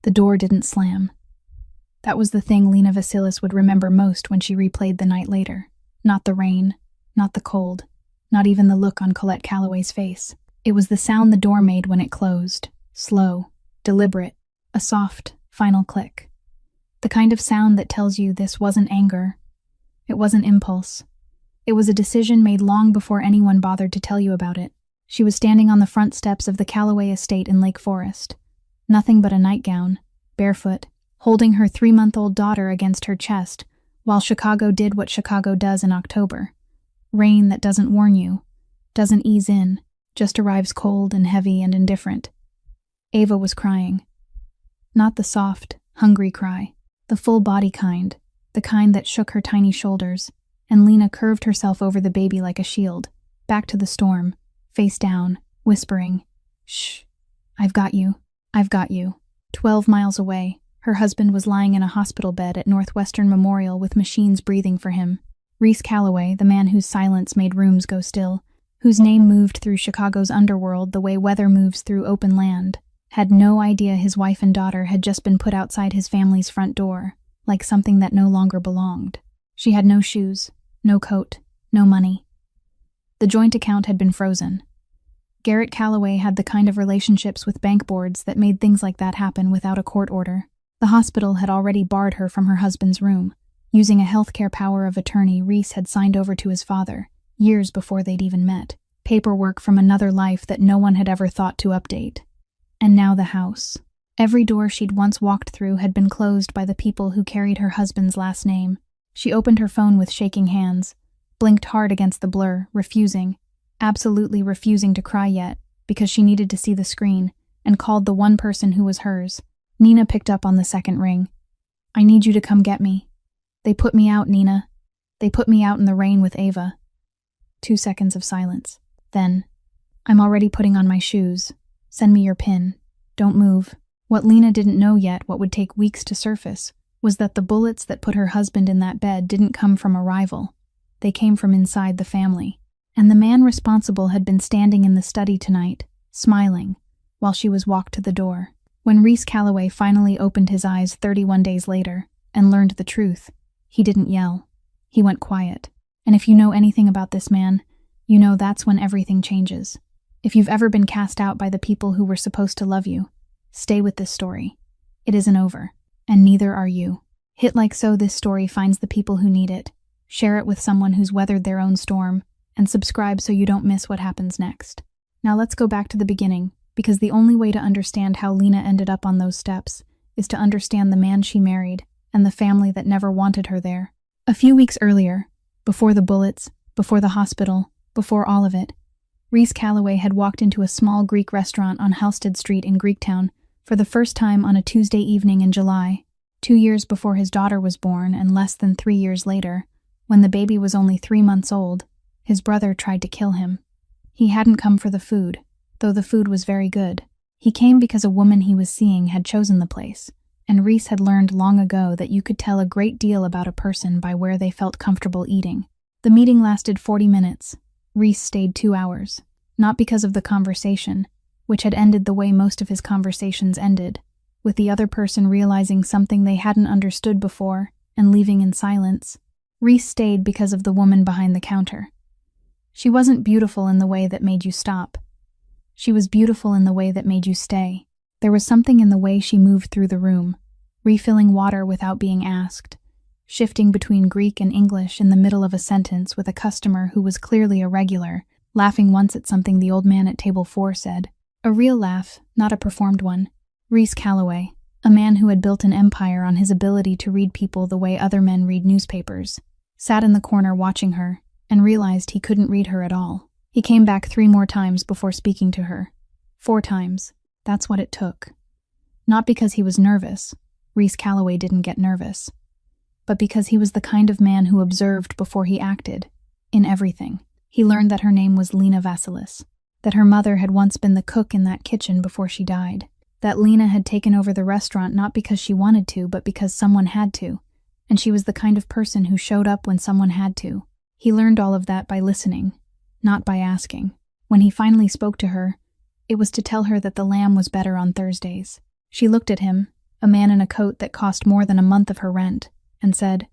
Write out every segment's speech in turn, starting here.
The door didn't slam. That was the thing Lena Vasilis would remember most when she replayed the night later. Not the rain, not the cold, not even the look on Colette Calloway's face. It was the sound the door made when it closed. Slow, deliberate, a soft, final click. The kind of sound that tells you this wasn't anger. It wasn't impulse. It was a decision made long before anyone bothered to tell you about it. She was standing on the front steps of the Calloway estate in Lake Forest. Nothing but a nightgown, barefoot, holding her 3-month-old daughter against her chest, while Chicago did what Chicago does in October. Rain that doesn't warn you, doesn't ease in, just arrives cold and heavy and indifferent. Ava was crying. Not the soft, hungry cry, the full-body kind, the kind that shook her tiny shoulders, and Lena curved herself over the baby like a shield, back to the storm, face down, whispering, "Shh, I've got you, I've got you." 12 miles away, her husband was lying in a hospital bed at Northwestern Memorial with machines breathing for him. Reese Calloway, the man whose silence made rooms go still, whose name moved through Chicago's underworld the way weather moves through open land, had no idea his wife and daughter had just been put outside his family's front door, like something that no longer belonged. She had no shoes, no coat, no money. The joint account had been frozen. Garrett Calloway had the kind of relationships with bank boards that made things like that happen without a court order. The hospital had already barred her from her husband's room. Using a healthcare power of attorney Reese had signed over to his father, years before they'd even met. Paperwork from another life that no one had ever thought to update. And now the house. Every door she'd once walked through had been closed by the people who carried her husband's last name. She opened her phone with shaking hands, blinked hard against the blur, refusing, absolutely refusing to cry yet, because she needed to see the screen, and called the one person who was hers. Nina picked up on the second ring. "I need you to come get me. They put me out, Nina. They put me out in the rain with Ava." 2 seconds of silence. Then, "I'm already putting on my shoes. Send me your pin. Don't move." What Lena didn't know yet, what would take weeks to surface, was that the bullets that put her husband in that bed didn't come from a rival. They came from inside the family. And the man responsible had been standing in the study tonight, smiling, while she was walked to the door. When Reese Calloway finally opened his eyes 31 days later and learned the truth, he didn't yell. He went quiet. And if you know anything about this man, you know that's when everything changes. If you've ever been cast out by the people who were supposed to love you, stay with this story. It isn't over, and neither are you. Hit like so this story finds the people who need it. Share it with someone who's weathered their own storm, and subscribe so you don't miss what happens next. Now let's go back to the beginning, because the only way to understand how Lena ended up on those steps is to understand the man she married and the family that never wanted her there. A few weeks earlier, before the bullets, before the hospital, before all of it, Reese Calloway had walked into a small Greek restaurant on Halsted Street in Greektown for the first time on a Tuesday evening in July, 2 years before his daughter was born and less than 3 years later, when the baby was only 3 months old. His brother tried to kill him. He hadn't come for the food, though the food was very good. He came because a woman he was seeing had chosen the place, and Reese had learned long ago that you could tell a great deal about a person by where they felt comfortable eating. The meeting lasted 40 minutes. Reese stayed 2 hours, not because of the conversation, which had ended the way most of his conversations ended, with the other person realizing something they hadn't understood before and leaving in silence. Reese stayed because of the woman behind the counter. She wasn't beautiful in the way that made you stop. She was beautiful in the way that made you stay. There was something in the way she moved through the room, refilling water without being asked, shifting between Greek and English in the middle of a sentence with a customer who was clearly a regular, laughing once at something the old man at table 4 said. A real laugh, not a performed one. Reese Calloway, a man who had built an empire on his ability to read people the way other men read newspapers, sat in the corner watching her, and realized he couldn't read her at all. He came back 3 more times before speaking to her. 4 times. That's what it took. Not because he was nervous. Reese Calloway didn't get nervous. But because he was the kind of man who observed before he acted. In everything. He learned that her name was Lena Vasilis. That her mother had once been the cook in that kitchen before she died. That Lena had taken over the restaurant not because she wanted to, but because someone had to. And she was the kind of person who showed up when someone had to. He learned all of that by listening, not by asking. When he finally spoke to her, it was to tell her that the lamb was better on Thursdays. She looked at him, a man in a coat that cost more than a month of her rent, and said,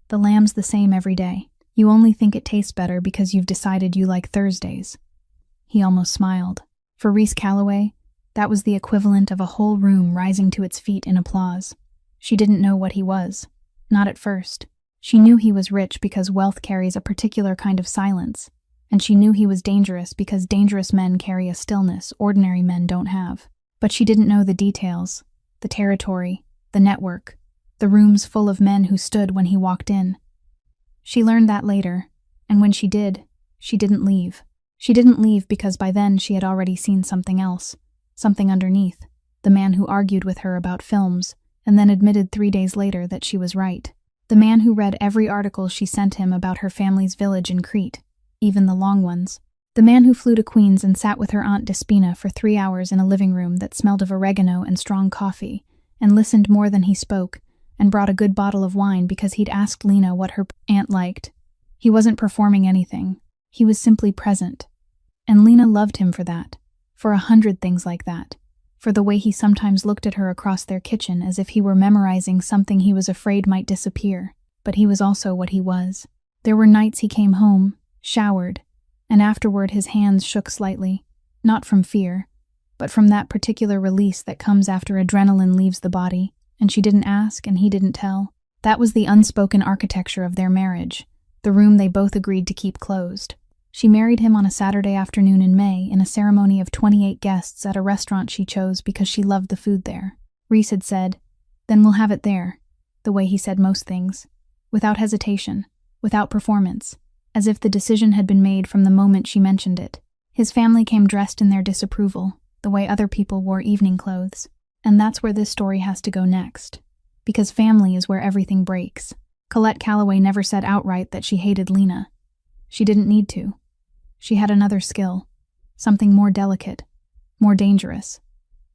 "The lamb's the same every day. You only think it tastes better because you've decided you like Thursdays." He almost smiled. For Reese Calloway, that was the equivalent of a whole room rising to its feet in applause. She didn't know what he was. Not at first. She knew he was rich because wealth carries a particular kind of silence, and she knew he was dangerous because dangerous men carry a stillness ordinary men don't have. But she didn't know the details, the territory, the network, the rooms full of men who stood when he walked in. She learned that later, and when she did, she didn't leave. She didn't leave because by then she had already seen something else, something underneath, the man who argued with her about films and then admitted 3 days later that she was right. The man who read every article she sent him about her family's village in Crete, even the long ones. The man who flew to Queens and sat with her Aunt Despina for 3 hours in a living room that smelled of oregano and strong coffee, and listened more than he spoke, and brought a good bottle of wine because he'd asked Lena what her aunt liked. He wasn't performing anything. He was simply present. And Lena loved him for that, for 100 things like that, for the way he sometimes looked at her across their kitchen as if he were memorizing something he was afraid might disappear, but he was also what he was. There were nights he came home, showered, and afterward his hands shook slightly, not from fear, but from that particular release that comes after adrenaline leaves the body, and she didn't ask and he didn't tell. That was the unspoken architecture of their marriage, the room they both agreed to keep closed. She married him on a Saturday afternoon in May in a ceremony of 28 guests at a restaurant she chose because she loved the food there. Reese had said, "Then we'll have it there," the way he said most things, without hesitation, without performance, as if the decision had been made from the moment she mentioned it. His family came dressed in their disapproval, the way other people wore evening clothes. And that's where this story has to go next. Because family is where everything breaks. Colette Calloway never said outright that she hated Lena. She didn't need to. She had another skill, something more delicate, more dangerous,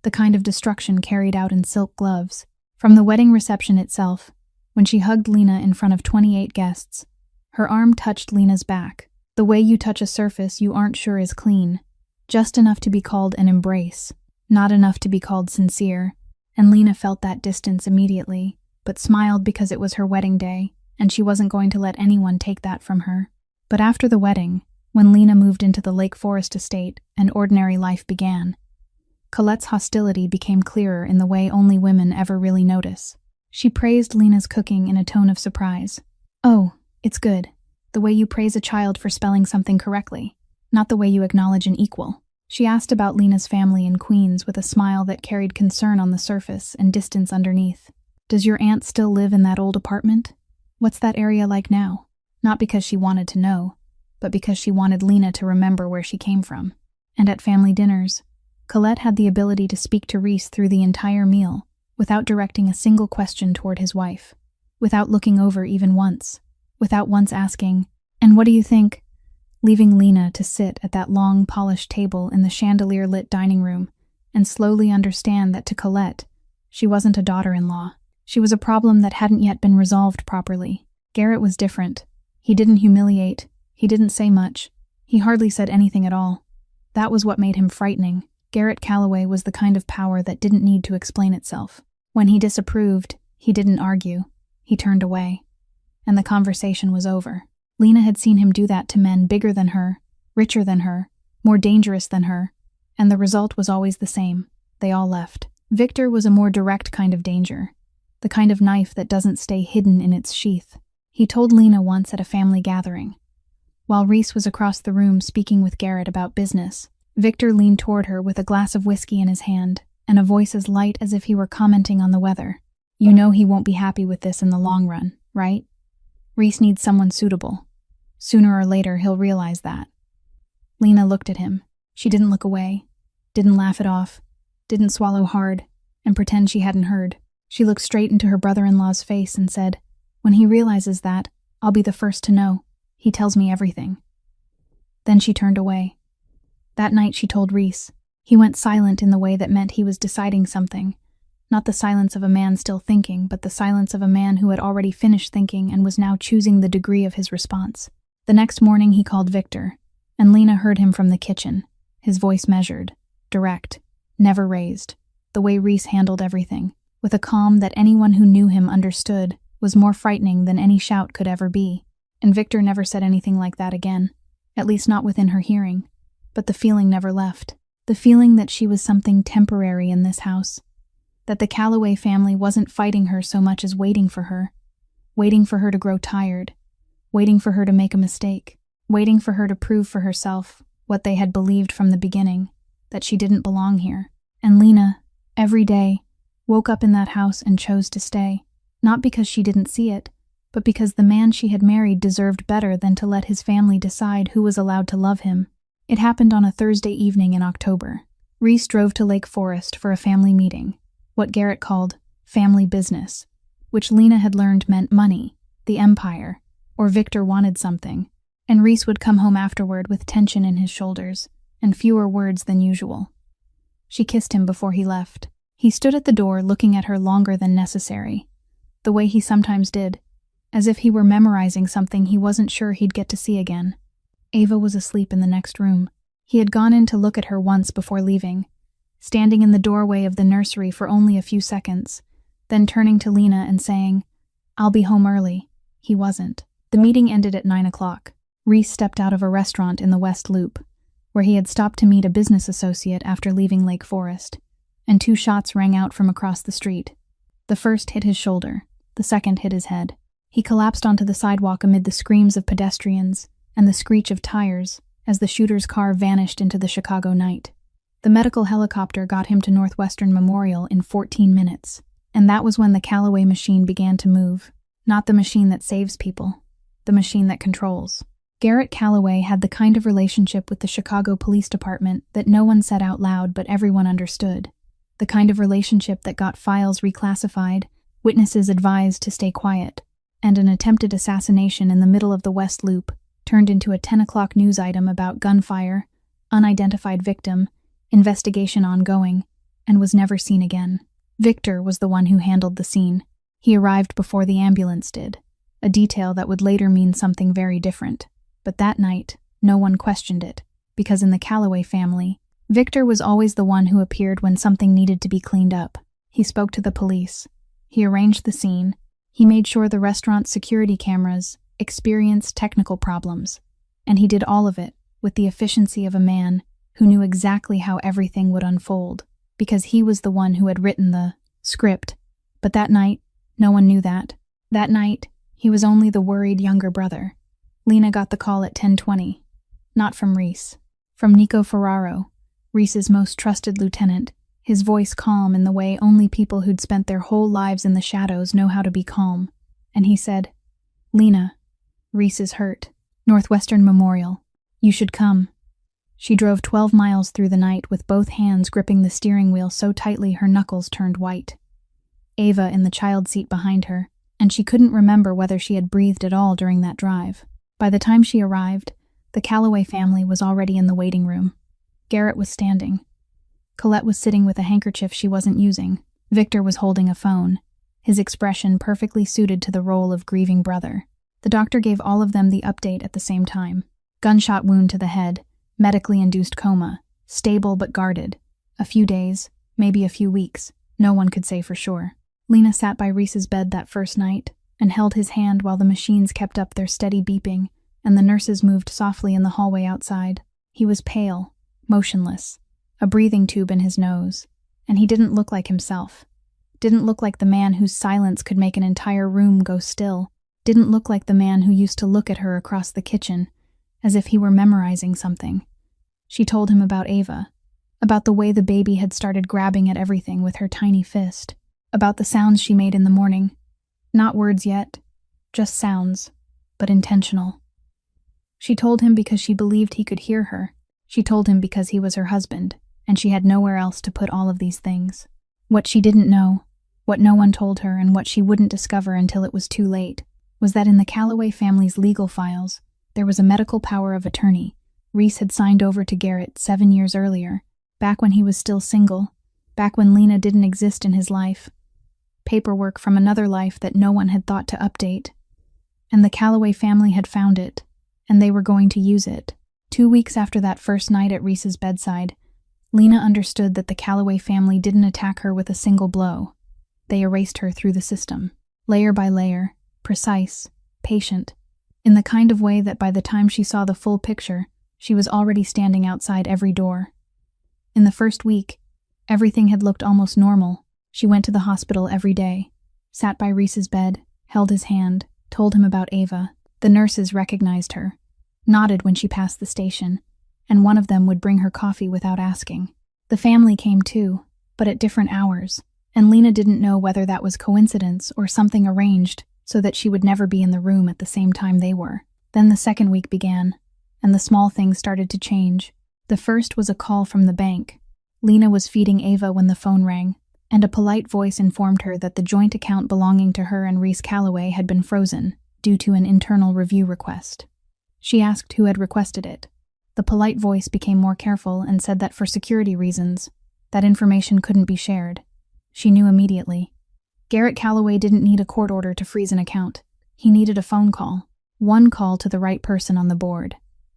the kind of destruction carried out in silk gloves. From the wedding reception itself, when she hugged Lena in front of 28 guests, her arm touched Lena's back, the way you touch a surface you aren't sure is clean, just enough to be called an embrace, not enough to be called sincere, and Lena felt that distance immediately, but smiled because it was her wedding day, and she wasn't going to let anyone take that from her. But after the wedding, when Lena moved into the Lake Forest estate and ordinary life began, Colette's hostility became clearer in the way only women ever really notice. She praised Lena's cooking in a tone of surprise. "Oh, it's good. The way you praise a child for spelling something correctly, not the way you acknowledge an equal." She asked about Lena's family in Queens with a smile that carried concern on the surface and distance underneath. "Does your aunt still live in that old apartment? What's that area like now?" Not because she wanted to know, but because she wanted Lena to remember where she came from. And at family dinners, Colette had the ability to speak to Reese through the entire meal, without directing a single question toward his wife, without looking over even once, without once asking, "And what do you think?" Leaving Lena to sit at that long, polished table in the chandelier-lit dining room and slowly understand that to Colette, she wasn't a daughter-in-law. She was a problem that hadn't yet been resolved properly. Garrett was different. He didn't humiliate. He didn't say much. He hardly said anything at all. That was what made him frightening. Garrett Calloway was the kind of power that didn't need to explain itself. When he disapproved, he didn't argue. He turned away. And the conversation was over. Lena had seen him do that to men bigger than her, richer than her, more dangerous than her, and the result was always the same. They all left. Victor was a more direct kind of danger, the kind of knife that doesn't stay hidden in its sheath. He told Lena once at a family gathering. While Reese was across the room speaking with Garrett about business, Victor leaned toward her with a glass of whiskey in his hand and a voice as light as if he were commenting on the weather. "You know he won't be happy with this in the long run, right? Reese needs someone suitable. Sooner or later, he'll realize that." Lena looked at him. She didn't look away, didn't laugh it off, didn't swallow hard, and pretend she hadn't heard. She looked straight into her brother-in-law's face and said, "When he realizes that, I'll be the first to know. He tells me everything." Then she turned away. That night she told Reese. He went silent in the way that meant he was deciding something. Not the silence of a man still thinking, but the silence of a man who had already finished thinking and was now choosing the degree of his response. The next morning he called Victor, and Lena heard him from the kitchen, his voice measured, direct, never raised, the way Reese handled everything. with a calm that anyone who knew him understood was more frightening than any shout could ever be. And Victor never said anything like that again, at least not within her hearing. But the feeling never left. The feeling that she was something temporary in this house. That the Calloway family wasn't fighting her so much as waiting for her to grow tired, waiting for her to make a mistake, waiting for her to prove for herself what they had believed from the beginning, that she didn't belong here. And Lena, every day, woke up in that house and chose to stay, not because she didn't see it, but because the man she had married deserved better than to let his family decide who was allowed to love him. It happened on a Thursday evening in October. Reese drove to Lake Forest for a family meeting, what Garrett called family business, which Lena had learned meant money, the empire, or Victor wanted something, and Reese would come home afterward with tension in his shoulders and fewer words than usual. She kissed him before he left. He stood at the door looking at her longer than necessary, the way he sometimes did, as if he were memorizing something he wasn't sure he'd get to see again. Ava was asleep in the next room. He had gone in to look at her once before leaving, standing in the doorway of the nursery for only a few seconds, then turning to Lena and saying, "I'll be home early." He wasn't. The meeting ended at 9 o'clock. Reese stepped out of a restaurant in the West Loop, where he had stopped to meet a business associate after leaving Lake Forest, and 2 shots rang out from across the street. The first hit his shoulder, the second hit his head. He collapsed onto the sidewalk amid the screams of pedestrians and the screech of tires as the shooter's car vanished into the Chicago night. The medical helicopter got him to Northwestern Memorial in 14 minutes, and that was when the Calloway machine began to move. Not the machine that saves people, the machine that controls. Garrett Calloway had the kind of relationship with the Chicago Police Department that no one said out loud but everyone understood. The kind of relationship that got files reclassified, witnesses advised to stay quiet, and an attempted assassination in the middle of the West Loop turned into a 10 o'clock news item about gunfire, unidentified victim, investigation ongoing, and was never seen again. Victor was the one who handled the scene. He arrived before the ambulance did, a detail that would later mean something very different. But that night, no one questioned it, because in the Calloway family, Victor was always the one who appeared when something needed to be cleaned up. He spoke to the police. He arranged the scene. He made sure the restaurant's security cameras experienced technical problems. And he did all of it with the efficiency of a man who knew exactly how everything would unfold, because he was the one who had written the script. But that night, no one knew that. That night, he was only the worried younger brother. Lena got the call at 10:20. Not from Reese. From Nico Ferraro, Reese's most trusted lieutenant, his voice calm in the way only people who'd spent their whole lives in the shadows know how to be calm. And he said, "Lena, Reese is hurt. Northwestern Memorial. You should come." She drove 12 miles through the night with both hands gripping the steering wheel so tightly her knuckles turned white. Ava in the child seat behind her, and she couldn't remember whether she had breathed at all during that drive. By the time she arrived, the Calloway family was already in the waiting room. Garrett was standing. Colette was sitting with a handkerchief she wasn't using. Victor was holding a phone, his expression perfectly suited to the role of grieving brother. The doctor gave all of them the update at the same time. Gunshot wound to the head, medically induced coma, stable but guarded. A few days, maybe a few weeks, no one could say for sure. Lena sat by Reese's bed that first night and held his hand while the machines kept up their steady beeping and the nurses moved softly in the hallway outside. He was pale, motionless, a breathing tube in his nose, and he didn't look like himself. Didn't look like the man whose silence could make an entire room go still. Didn't look like the man who used to look at her across the kitchen, as if he were memorizing something. She told him about Ava, about the way the baby had started grabbing at everything with her tiny fist, about the sounds she made in the morning. Not words yet, just sounds, but intentional. She told him because she believed he could hear her. She told him because he was her husband, and she had nowhere else to put all of these things. What she didn't know, what no one told her, and what she wouldn't discover until it was too late, was that in the Calloway family's legal files, there was a medical power of attorney Reese had signed over to Garrett 7 years earlier, back when he was still single, back when Lena didn't exist in his life. Paperwork from another life that no one had thought to update. And the Calloway family had found it, and they were going to use it. 2 weeks after that first night at Reese's bedside, Lena understood that the Calloway family didn't attack her with a single blow. They erased her through the system, layer by layer, precise, patient, in the kind of way that by the time she saw the full picture, she was already standing outside every door. In the first week, everything had looked almost normal. She went to the hospital every day, sat by Reese's bed, held his hand, told him about Ava. The nurses recognized her, nodded when she passed the station, and one of them would bring her coffee without asking. The family came too, but at different hours, and Lena didn't know whether that was coincidence or something arranged so that she would never be in the room at the same time they were. Then the second week began, and the small things started to change. The first was a call from the bank. Lena was feeding Ava when the phone rang, and a polite voice informed her that the joint account belonging to her and Reese Calloway had been frozen due to an internal review request. She asked who had requested it. The polite voice became more careful and said that for security reasons, that information couldn't be shared. She knew immediately. Garrett Calloway didn't need a court order to freeze an account. He needed a phone call. One call to the right person on the board.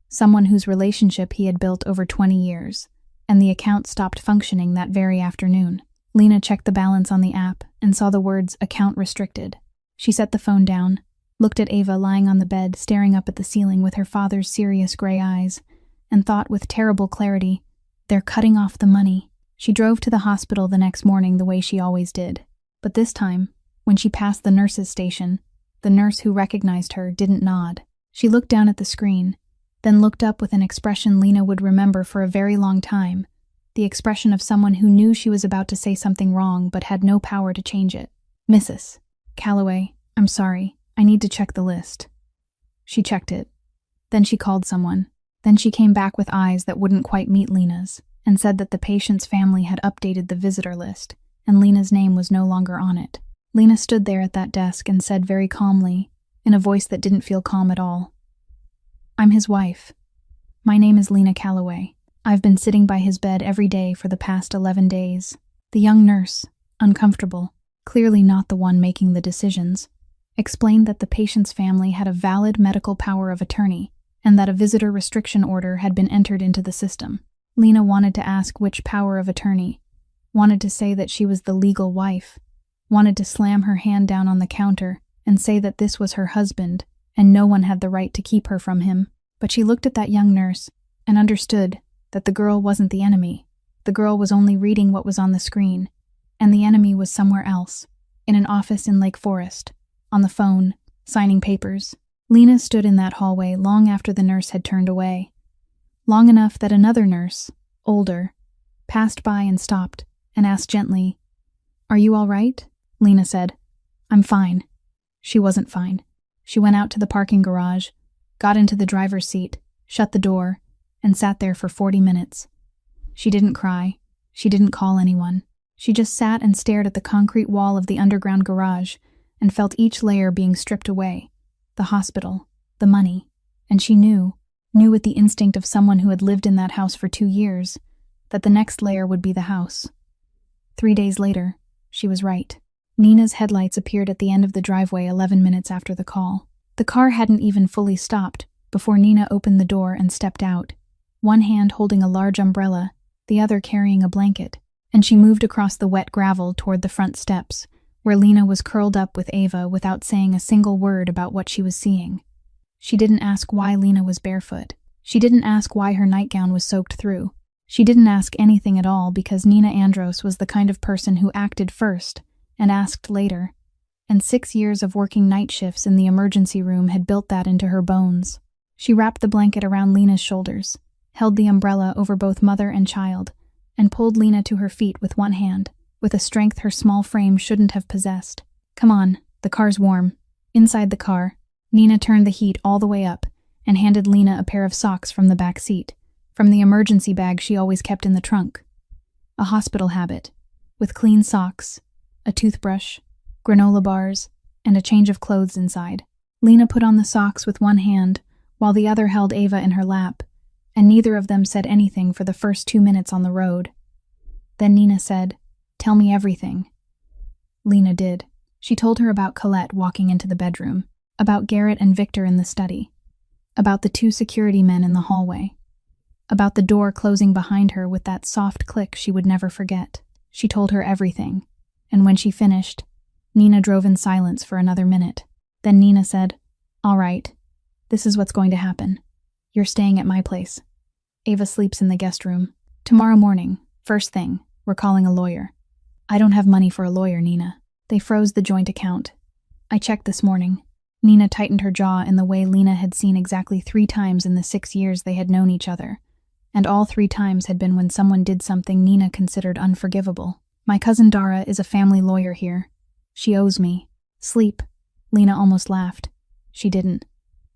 Someone whose relationship he had built over 20 years. And the account stopped functioning that very afternoon. Lena checked the balance on the app and saw the words "account restricted." She set the phone down, looked at Ava lying on the bed, staring up at the ceiling with her father's serious gray eyes, and thought with terrible clarity, "They're cutting off the money." She drove to the hospital the next morning the way she always did. But this time, when she passed the nurse's station, the nurse who recognized her didn't nod. She looked down at the screen, then looked up with an expression Lena would remember for a very long time, the expression of someone who knew she was about to say something wrong but had no power to change it. "Mrs. Calloway, I'm sorry, I need to check the list." She checked it. Then she called someone. Then she came back with eyes that wouldn't quite meet Lena's, and said that the patient's family had updated the visitor list, and Lena's name was no longer on it. Lena stood there at that desk and said very calmly, in a voice that didn't feel calm at all, "I'm his wife. My name is Lena Calloway. I've been sitting by his bed every day for the past 11 days. The young nurse, uncomfortable, clearly not the one making the decisions, explained that the patient's family had a valid medical power of attorney and that a visitor restriction order had been entered into the system. Lena wanted to ask which power of attorney, wanted to say that she was the legal wife, wanted to slam her hand down on the counter and say that this was her husband and no one had the right to keep her from him. But she looked at that young nurse and understood that the girl wasn't the enemy. The girl was only reading what was on the screen, and the enemy was somewhere else, in an office in Lake Forest, on the phone, signing papers. Lena stood in that hallway long after the nurse had turned away. Long enough that another nurse, older, passed by and stopped and asked gently, "Are you all right?" Lena said, "I'm fine." She wasn't fine. She went out to the parking garage, got into the driver's seat, shut the door, and sat there for 40 minutes. She didn't cry. She didn't call anyone. She just sat and stared at the concrete wall of the underground garage and felt each layer being stripped away. The hospital, the money, and she knew with the instinct of someone who had lived in that house for 2 years, that the next layer would be the house. 3 days later, she was right. Nina's headlights appeared at the end of the driveway 11 minutes after the call. The car hadn't even fully stopped before Nina opened the door and stepped out, one hand holding a large umbrella, the other carrying a blanket, and she moved across the wet gravel toward the front steps, where Lena was curled up with Ava without saying a single word about what she was seeing. She didn't ask why Lena was barefoot. She didn't ask why her nightgown was soaked through. She didn't ask anything at all because Nina Andros was the kind of person who acted first and asked later, and 6 years of working night shifts in the emergency room had built that into her bones. She wrapped the blanket around Lena's shoulders, held the umbrella over both mother and child, and pulled Lena to her feet with one hand, with a strength her small frame shouldn't have possessed. "Come on, the car's warm." Inside the car, Nina turned the heat all the way up and handed Lena a pair of socks from the back seat, from the emergency bag she always kept in the trunk. A hospital habit, with clean socks, a toothbrush, granola bars, and a change of clothes inside. Lena put on the socks with one hand, while the other held Ava in her lap, and neither of them said anything for the first 2 minutes on the road. Then Nina said, "Tell me everything." Lena did. She told her about Colette walking into the bedroom, about Garrett and Victor in the study, about the 2 security men in the hallway, about the door closing behind her with that soft click she would never forget. She told her everything, and when she finished, Nina drove in silence for another minute. Then Nina said, "All right, this is what's going to happen. You're staying at my place. Ava sleeps in the guest room. Tomorrow morning, first thing, we're calling a lawyer." "I don't have money for a lawyer, Nina. They froze the joint account. I checked this morning." Nina tightened her jaw in the way Lena had seen exactly 3 times in the 6 years they had known each other, and all 3 times had been when someone did something Nina considered unforgivable. "My cousin Dara is a family lawyer here. She owes me." "Sleep." Lena almost laughed. She didn't.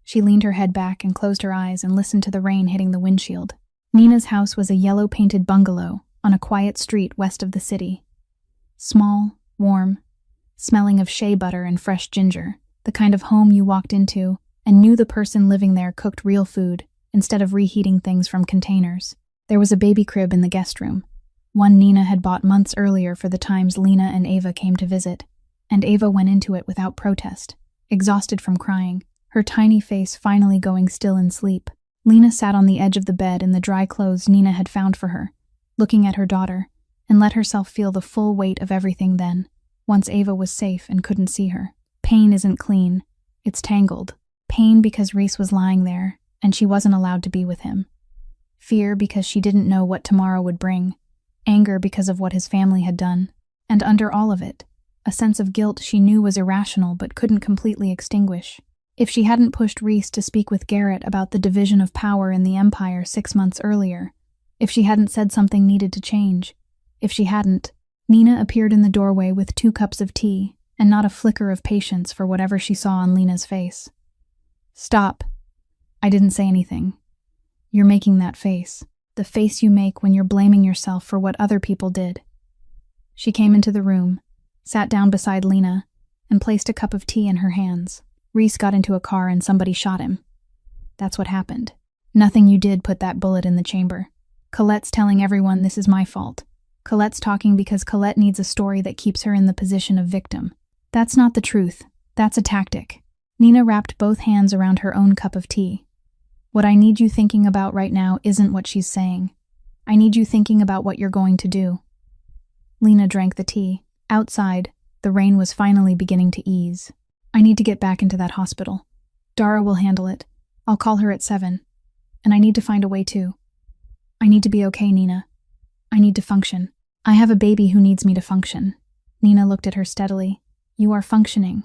She leaned her head back and closed her eyes and listened to the rain hitting the windshield. Nina's house was a yellow-painted bungalow on a quiet street west of the city. Small, warm, smelling of shea butter and fresh ginger, the kind of home you walked into and knew the person living there cooked real food instead of reheating things from containers. There was a baby crib in the guest room, one Nina had bought months earlier for the times Lena and Ava came to visit, and Ava went into it without protest, exhausted from crying, her tiny face finally going still in sleep. Lena sat on the edge of the bed in the dry clothes Nina had found for her, looking at her daughter, and let herself feel the full weight of everything then, once Ava was safe and couldn't see her. Pain isn't clean, it's tangled. Pain because Reese was lying there, and she wasn't allowed to be with him. Fear because she didn't know what tomorrow would bring. Anger because of what his family had done. And under all of it, a sense of guilt she knew was irrational but couldn't completely extinguish. If she hadn't pushed Reese to speak with Garrett about the division of power in the Empire 6 months earlier, if she hadn't said something needed to change, if she hadn't, Nina appeared in the doorway with 2 cups of tea and not a flicker of patience for whatever she saw on Lena's face. "Stop." "I didn't say anything. You're making that face. The face you make when you're blaming yourself for what other people did." She came into the room, sat down beside Lena, and placed a cup of tea in her hands. "Reese got into a car and somebody shot him. That's what happened. Nothing you did put that bullet in the chamber. Colette's telling everyone this is my fault. Colette's talking because Colette needs a story that keeps her in the position of victim. That's not the truth. That's a tactic." Nina wrapped both hands around her own cup of tea. "What I need you thinking about right now isn't what she's saying. I need you thinking about what you're going to do." Lena drank the tea. Outside, the rain was finally beginning to ease. "I need to get back into that hospital. Dara will handle it. I'll call her at 7. And I need to find a way too. I need to be okay, Nina. I need to function. I have a baby who needs me to function." Nina looked at her steadily. "You are functioning.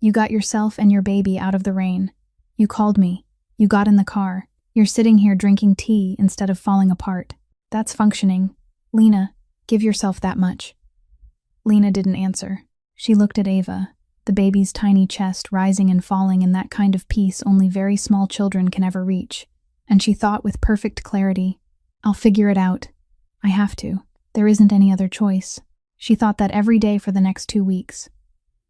You got yourself and your baby out of the rain. You called me. You got in the car. You're sitting here drinking tea instead of falling apart. That's functioning. Lena, give yourself that much." Lena didn't answer. She looked at Ava, the baby's tiny chest rising and falling in that kind of peace only very small children can ever reach, and she thought with perfect clarity, "I'll figure it out. I have to. There isn't any other choice." She thought that every day for the next 2 weeks.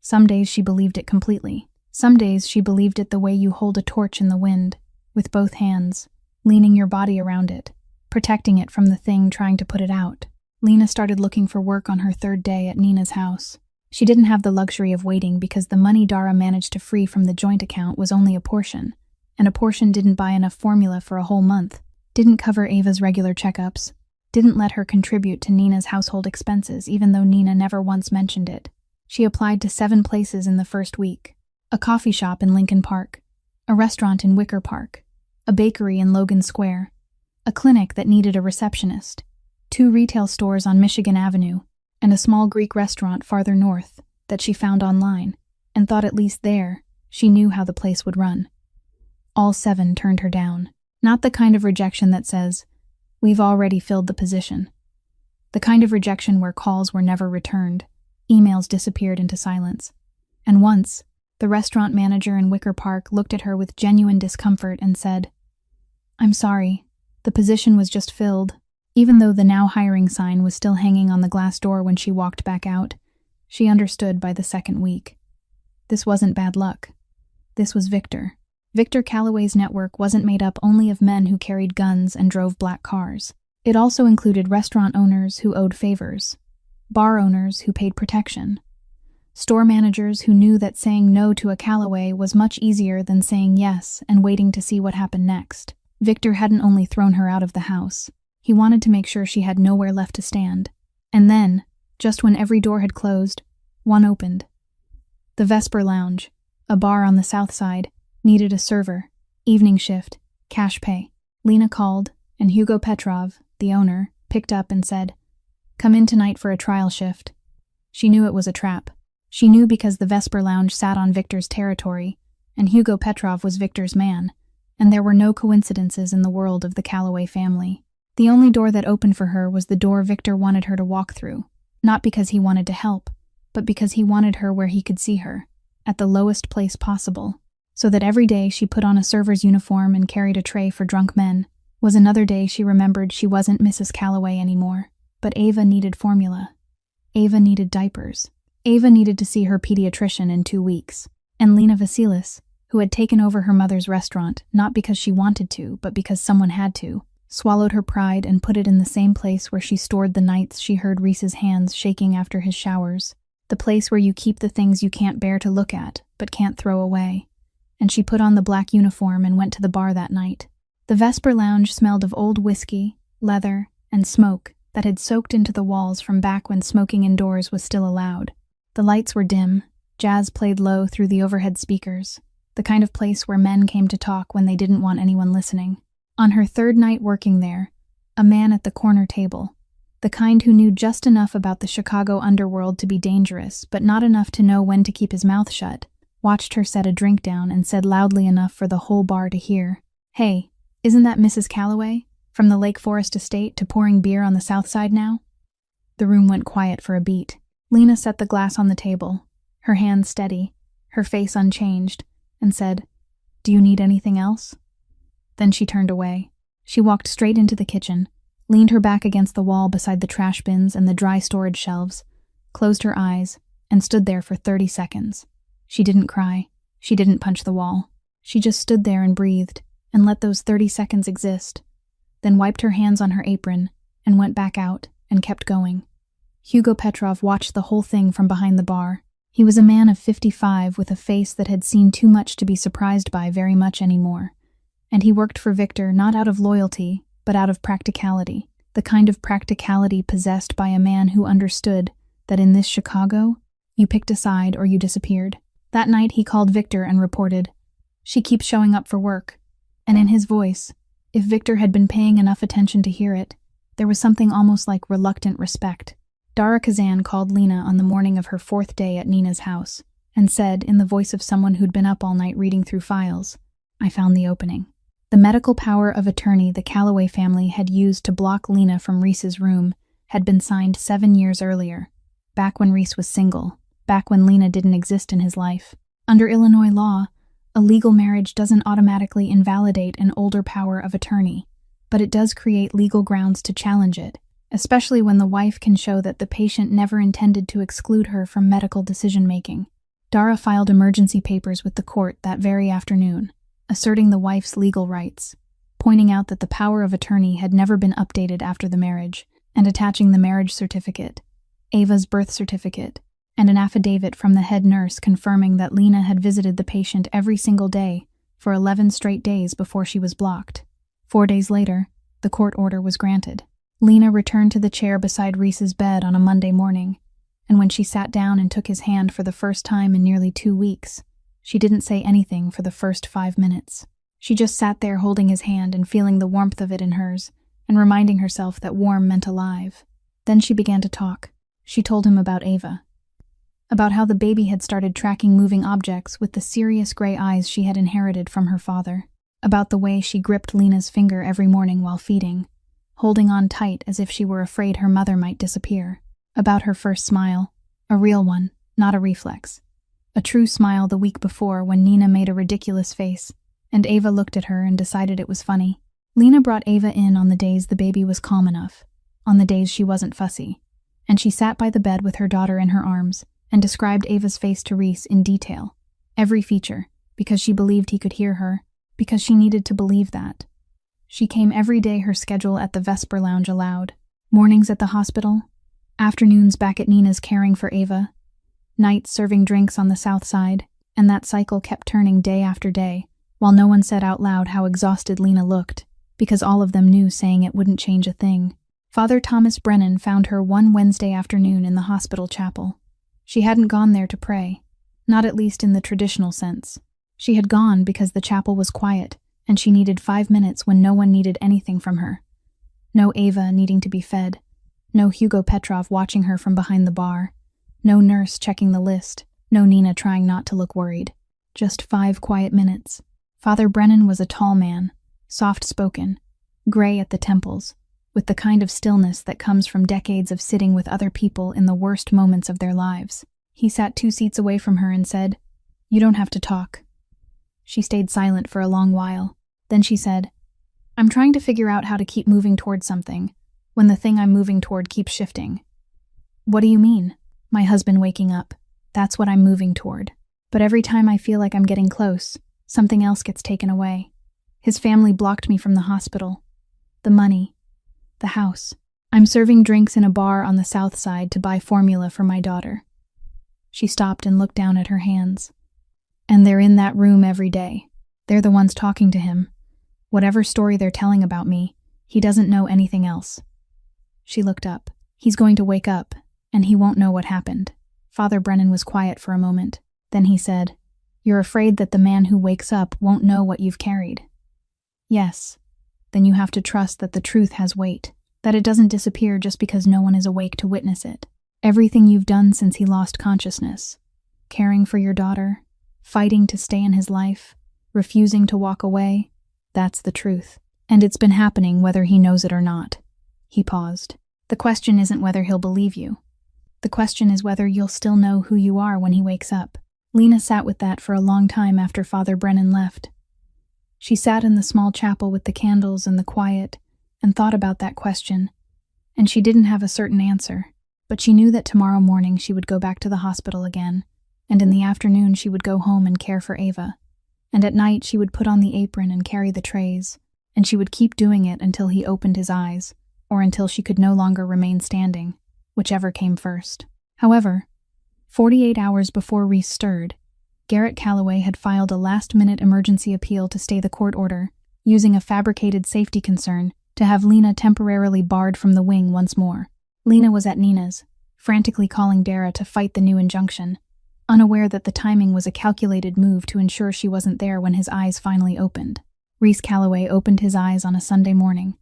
Some days she believed it completely. Some days she believed it the way you hold a torch in the wind, with both hands, leaning your body around it, protecting it from the thing trying to put it out. Lena started looking for work on her 3rd day at Nina's house. She didn't have the luxury of waiting because the money Dara managed to free from the joint account was only a portion, and a portion didn't buy enough formula for a whole month, didn't cover Ava's regular checkups, didn't let her contribute to Nina's household expenses even though Nina never once mentioned it. She applied to 7 places in the first week. A coffee shop in Lincoln Park, a restaurant in Wicker Park, a bakery in Logan Square, a clinic that needed a receptionist, 2 retail stores on Michigan Avenue, and a small Greek restaurant farther north that she found online and thought at least there she knew how the place would run. All 7 turned her down. Not the kind of rejection that says, "We've already filled the position." The kind of rejection where calls were never returned, emails disappeared into silence. And once, the restaurant manager in Wicker Park looked at her with genuine discomfort and said, "I'm sorry, the position was just filled." Even though the now hiring sign was still hanging on the glass door when she walked back out, she understood by the 2nd week. This wasn't bad luck. This was Victor. Victor Calloway's network wasn't made up only of men who carried guns and drove black cars. It also included restaurant owners who owed favors, bar owners who paid protection, store managers who knew that saying no to a Calloway was much easier than saying yes and waiting to see what happened next. Victor hadn't only thrown her out of the house. He wanted to make sure she had nowhere left to stand. And then, Just when every door had closed, one opened. The Vesper Lounge, a bar on the south side, needed a server, evening shift, cash pay. Lena called, and Hugo Petrov, the owner, picked up and said, "Come in tonight for a trial shift." She knew it was a trap. She knew because the Vesper Lounge sat on Victor's territory, and Hugo Petrov was Victor's man, and there were no coincidences in the world of the Calloway family. The only door that opened for her was the door Victor wanted her to walk through, not because he wanted to help, but because he wanted her where he could see her, at the lowest place possible, so that every day she put on a server's uniform and carried a tray for drunk men was another day she remembered she wasn't Mrs. Calloway anymore, but Ava needed formula. Ava needed diapers. Ava needed to see her pediatrician in 2 weeks. And Lena Vasilis, who had taken over her mother's restaurant, not because she wanted to, but because someone had to, swallowed her pride and put it in the same place where she stored the nights she heard Reese's hands shaking after his showers, the place where you keep the things you can't bear to look at, but can't throw away. And she put on the black uniform and went to the bar that night. The Vesper Lounge smelled of old whiskey, leather, and smoke that had soaked into the walls from back when smoking indoors was still allowed. The lights were dim, jazz played low through the overhead speakers, the kind of place where men came to talk when they didn't want anyone listening. On her third night working there, a man at the corner table, the kind who knew just enough about the Chicago underworld to be dangerous, but not enough to know when to keep his mouth shut, watched her set a drink down and said loudly enough for the whole bar to hear, "Hey, isn't that Mrs. Calloway? From the Lake Forest estate to pouring beer on the south side now?" The room went quiet for a beat. Lena set the glass on the table, her hands steady, her face unchanged, and said, "Do you need anything else?" Then she turned away. She walked straight into the kitchen, leaned her back against the wall beside the trash bins and the dry storage shelves, closed her eyes, and stood there for 30 seconds. She didn't cry. She didn't punch the wall. She just stood there and breathed, and let those 30 seconds exist, then wiped her hands on her apron, and went back out, and kept going. Hugo Petrov watched the whole thing from behind the bar. He was a man of 55 with a face that had seen too much to be surprised by very much anymore. And he worked for Victor not out of loyalty, but out of practicality, the kind of practicality possessed by a man who understood that in this Chicago, you picked a side or you disappeared. That night he called Victor and reported, "She keeps showing up for work." And in his voice, if Victor had been paying enough attention to hear it, there was something almost like reluctant respect. Dara Kazan called Lena on the morning of her 4th day at Nina's house, and said, in the voice of someone who'd been up all night reading through files, "I found the opening." The medical power of attorney the Calloway family had used to block Lena from Reese's room had been signed 7 years earlier, back when Reese was single, back when Lena didn't exist in his life. Under Illinois law, a legal marriage doesn't automatically invalidate an older power of attorney, but it does create legal grounds to challenge it, especially when the wife can show that the patient never intended to exclude her from medical decision-making. Dara filed emergency papers with the court that very afternoon, asserting the wife's legal rights, pointing out that the power of attorney had never been updated after the marriage, and attaching the marriage certificate, Ava's birth certificate, and an affidavit from the head nurse confirming that Lena had visited the patient every single day for 11 straight days before she was blocked. 4 days later, the court order was granted. Lena returned to the chair beside Reese's bed on a Monday morning, and when she sat down and took his hand for the first time in nearly 2 weeks, she didn't say anything for the first 5 minutes. She just sat there holding his hand and feeling the warmth of it in hers, and reminding herself that warm meant alive. Then she began to talk. She told him about Ava, about how the baby had started tracking moving objects with the serious gray eyes she had inherited from her father, about the way she gripped Lena's finger every morning while feeding, holding on tight as if she were afraid her mother might disappear, about her first smile, a real one, not a reflex, a true smile the week before when Nina made a ridiculous face, and Ava looked at her and decided it was funny. Lena brought Ava in on the days the baby was calm enough, on the days she wasn't fussy, and she sat by the bed with her daughter in her arms and described Ava's face to Reese in detail, every feature, because she believed he could hear her, because she needed to believe that. She came every day her schedule at the Vesper Lounge allowed, mornings at the hospital, afternoons back at Nina's caring for Ava, nights serving drinks on the south side, and that cycle kept turning day after day, while no one said out loud how exhausted Lena looked, because all of them knew saying it wouldn't change a thing. Father Thomas Brennan found her one Wednesday afternoon in the hospital chapel. She hadn't gone there to pray, not at least in the traditional sense. She had gone because the chapel was quiet, and she needed 5 minutes when no one needed anything from her. No Ava needing to be fed, no Hugo Petrov watching her from behind the bar, no nurse checking the list, no Nina trying not to look worried. Just 5 quiet minutes. Father Brennan was a tall man, soft-spoken, gray at the temples, with the kind of stillness that comes from decades of sitting with other people in the worst moments of their lives. He sat 2 seats away from her and said, "You don't have to talk." She stayed silent for a long while. Then she said, "I'm trying to figure out how to keep moving toward something, when the thing I'm moving toward keeps shifting." "What do you mean?" "My husband waking up. That's what I'm moving toward. But every time I feel like I'm getting close, something else gets taken away. His family blocked me from the hospital. The money. The house. I'm serving drinks in a bar on the south side to buy formula for my daughter." She stopped and looked down at her hands. "And they're in that room every day. They're the ones talking to him. Whatever story they're telling about me, he doesn't know anything else." She looked up. "He's going to wake up, and he won't know what happened." Father Brennan was quiet for a moment. Then he said, "You're afraid that the man who wakes up won't know what you've carried?" "Yes. Then you have to trust that the truth has weight, that it doesn't disappear just because no one is awake to witness it. Everything you've done since he lost consciousness, caring for your daughter, fighting to stay in his life, refusing to walk away, that's the truth. And it's been happening whether he knows it or not." He paused. "The question isn't whether he'll believe you. The question is whether you'll still know who you are when he wakes up." Lena sat with that for a long time after Father Brennan left. She sat in the small chapel with the candles and the quiet and thought about that question, and she didn't have a certain answer, but she knew that tomorrow morning she would go back to the hospital again, and in the afternoon she would go home and care for Ava, and at night she would put on the apron and carry the trays, and she would keep doing it until he opened his eyes, or until she could no longer remain standing, whichever came first. However, 48 hours before Reese stirred, Garrett Calloway had filed a last-minute emergency appeal to stay the court order, using a fabricated safety concern to have Lena temporarily barred from the wing once more. Lena was at Nina's, frantically calling Dara to fight the new injunction, unaware that the timing was a calculated move to ensure she wasn't there when his eyes finally opened. Reese Calloway opened his eyes on a Sunday morning,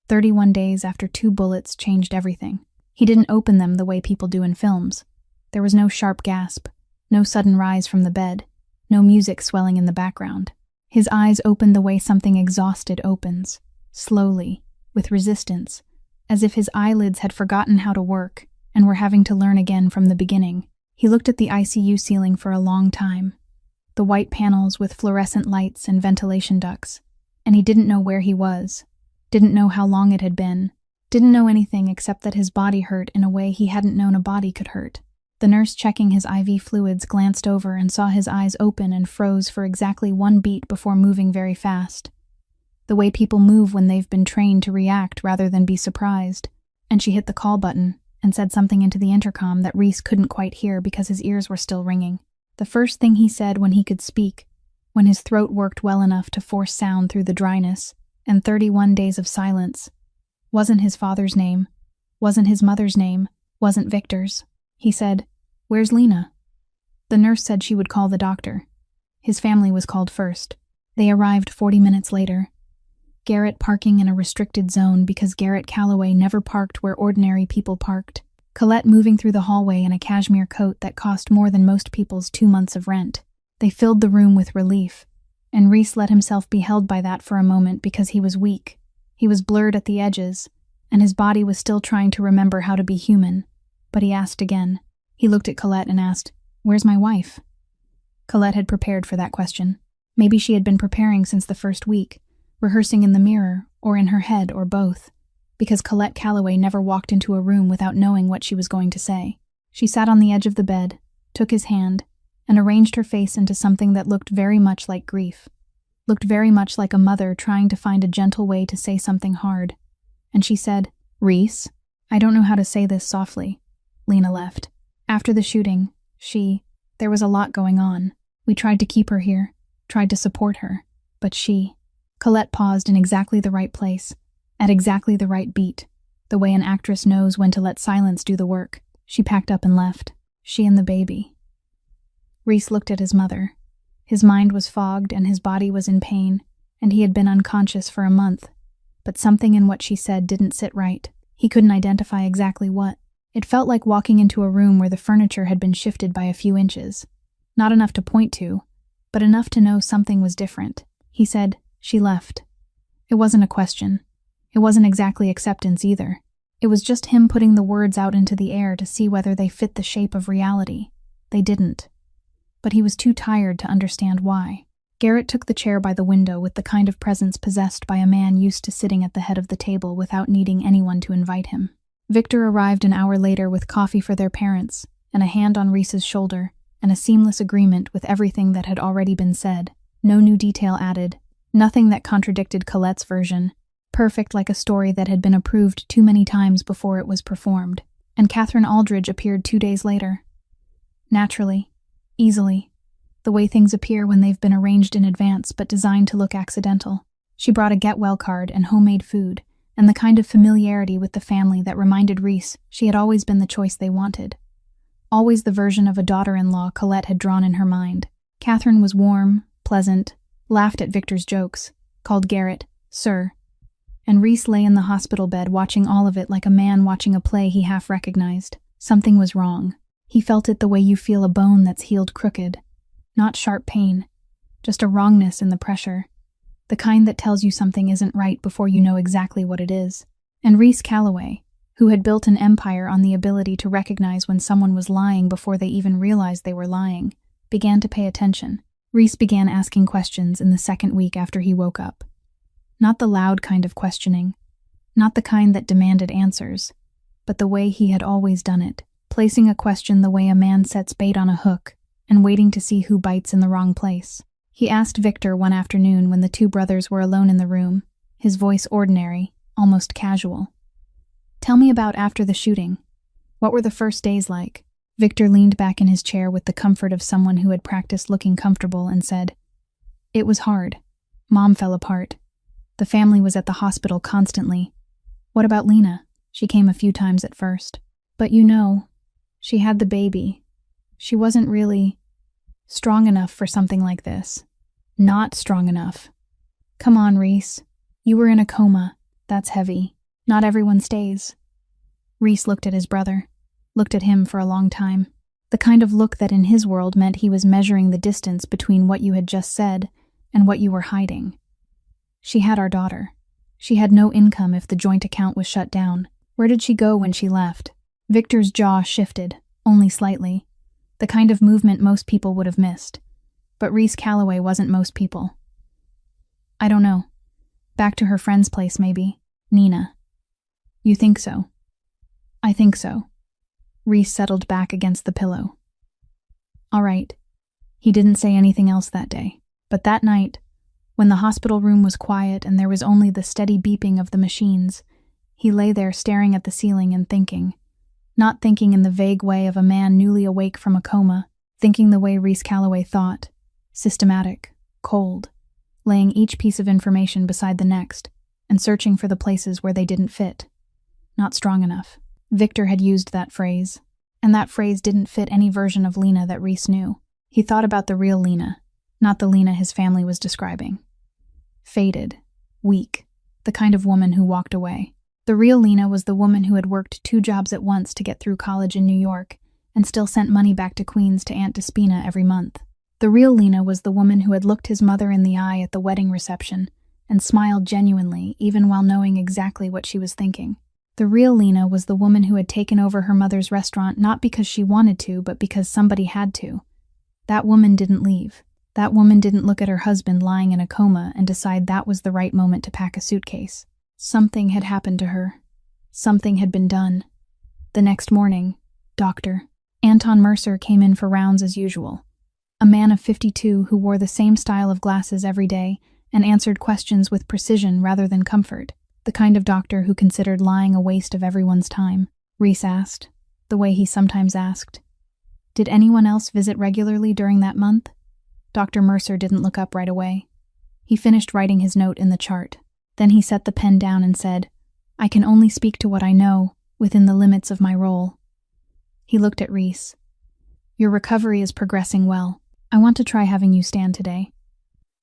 31 days after 2 bullets changed everything. He didn't open them the way people do in films. There was no sharp gasp, no sudden rise from the bed, no music swelling in the background. His eyes opened the way something exhausted opens, slowly, with resistance, as if his eyelids had forgotten how to work and were having to learn again from the beginning. He looked at the ICU ceiling for a long time, the white panels with fluorescent lights and ventilation ducts, and he didn't know where he was, didn't know how long it had been, didn't know anything except that his body hurt in a way he hadn't known a body could hurt. The nurse checking his IV fluids glanced over and saw his eyes open and froze for exactly 1 beat before moving very fast. The way people move when they've been trained to react rather than be surprised. And she hit the call button and said something into the intercom that Reese couldn't quite hear because his ears were still ringing. The first thing he said when he could speak, when his throat worked well enough to force sound through the dryness and 31 days of silence, wasn't his father's name, wasn't his mother's name, wasn't Victor's. He said, "Where's Lena?" The nurse said she would call the doctor. His family was called first. They arrived 40 minutes later. Garrett parking in a restricted zone because Garrett Calloway never parked where ordinary people parked. Colette moving through the hallway in a cashmere coat that cost more than most people's 2 months of rent. They filled the room with relief, and Reese let himself be held by that for a moment because he was weak. He was blurred at the edges, and his body was still trying to remember how to be human. But he asked again. He looked at Colette and asked, "Where's my wife?" Colette had prepared for that question. Maybe she had been preparing since the first week, rehearsing in the mirror, or in her head, or both, because Colette Calloway never walked into a room without knowing what she was going to say. She sat on the edge of the bed, took his hand, and arranged her face into something that looked very much like grief, looked very much like a mother trying to find a gentle way to say something hard. And she said, "Reese, I don't know how to say this softly." Lena left. After the shooting, there was a lot going on. We tried to keep her here, tried to support her, but Colette paused in exactly the right place, at exactly the right beat, the way an actress knows when to let silence do the work. She packed up and left. She and the baby. Rhys looked at his mother. His mind was fogged and his body was in pain, and he had been unconscious for a month. But something in what she said didn't sit right. He couldn't identify exactly what. It felt like walking into a room where the furniture had been shifted by a few inches. Not enough to point to, but enough to know something was different. He said, "She left." It wasn't a question. It wasn't exactly acceptance either. It was just him putting the words out into the air to see whether they fit the shape of reality. They didn't. But he was too tired to understand why. Garrett took the chair by the window with the kind of presence possessed by a man used to sitting at the head of the table without needing anyone to invite him. Victor arrived an hour later with coffee for their parents, and a hand on Rhys's shoulder, and a seamless agreement with everything that had already been said. No new detail added. Nothing that contradicted Colette's version. Perfect like a story that had been approved too many times before it was performed. And Catherine Aldridge appeared 2 days later. Naturally. Easily. The way things appear when they've been arranged in advance but designed to look accidental. She brought a get-well card and homemade food, and the kind of familiarity with the family that reminded Rhys she had always been the choice they wanted. Always the version of a daughter-in-law Colette had drawn in her mind. Catherine was warm, pleasant, laughed at Victor's jokes, called Garrett "Sir," and Rhys lay in the hospital bed watching all of it like a man watching a play he half recognized. Something was wrong. He felt it the way you feel a bone that's healed crooked. Not sharp pain, just a wrongness in the pressure. The kind that tells you something isn't right before you know exactly what it is. And Rhys Calloway, who had built an empire on the ability to recognize when someone was lying before they even realized they were lying, began to pay attention. Rhys began asking questions in the second week after he woke up. Not the loud kind of questioning, not the kind that demanded answers, but the way he had always done it, placing a question the way a man sets bait on a hook, and waiting to see who bites in the wrong place. He asked Victor one afternoon when the two brothers were alone in the room, his voice ordinary, almost casual. "Tell me about after the shooting. What were the first days like?" Victor leaned back in his chair with the comfort of someone who had practiced looking comfortable and said, "It was hard. Mom fell apart. The family was at the hospital constantly. What about Lena? She came a few times at first. But you know, she had the baby. She wasn't really strong enough for something like this. Not strong enough. Come on, Rhys. You were in a coma. That's heavy. Not everyone stays." Rhys looked at his brother, looked at him for a long time. The kind of look that in his world meant he was measuring the distance between what you had just said and what you were hiding. "She had our daughter. She had no income if the joint account was shut down. Where did she go when she left?" Victor's jaw shifted, only slightly. The kind of movement most people would have missed. But Rhys Calloway wasn't most people. "I don't know. Back to her friend's place, maybe. Nina." "You think so?" "I think so." Rhys settled back against the pillow. "All right." He didn't say anything else that day. But that night, when the hospital room was quiet and there was only the steady beeping of the machines, he lay there staring at the ceiling and thinking. Not thinking in the vague way of a man newly awake from a coma, thinking the way Rhys Calloway thought. Systematic, cold, laying each piece of information beside the next, and searching for the places where they didn't fit. Not strong enough. Victor had used that phrase, and that phrase didn't fit any version of Lena that Rhys knew. He thought about the real Lena, not the Lena his family was describing. Faded, weak, the kind of woman who walked away. The real Lena was the woman who had worked 2 jobs at once to get through college in New York and still sent money back to Queens to Aunt Despina every month. The real Lena was the woman who had looked his mother in the eye at the wedding reception and smiled genuinely even while knowing exactly what she was thinking. The real Lena was the woman who had taken over her mother's restaurant not because she wanted to, but because somebody had to. That woman didn't leave. That woman didn't look at her husband lying in a coma and decide that was the right moment to pack a suitcase. Something had happened to her. Something had been done. The next morning, Dr. Anton Mercer came in for rounds as usual. A man of 52 who wore the same style of glasses every day and answered questions with precision rather than comfort. The kind of doctor who considered lying a waste of everyone's time. Rhys asked, the way he sometimes asked. Did anyone else visit regularly during that month? Dr. Mercer didn't look up right away. He finished writing his note in the chart. Then he set the pen down and said, I can only speak to what I know, within the limits of my role. He looked at Reese. Your recovery is progressing well. I want to try having you stand today.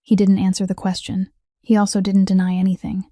He didn't answer the question. He also didn't deny anything.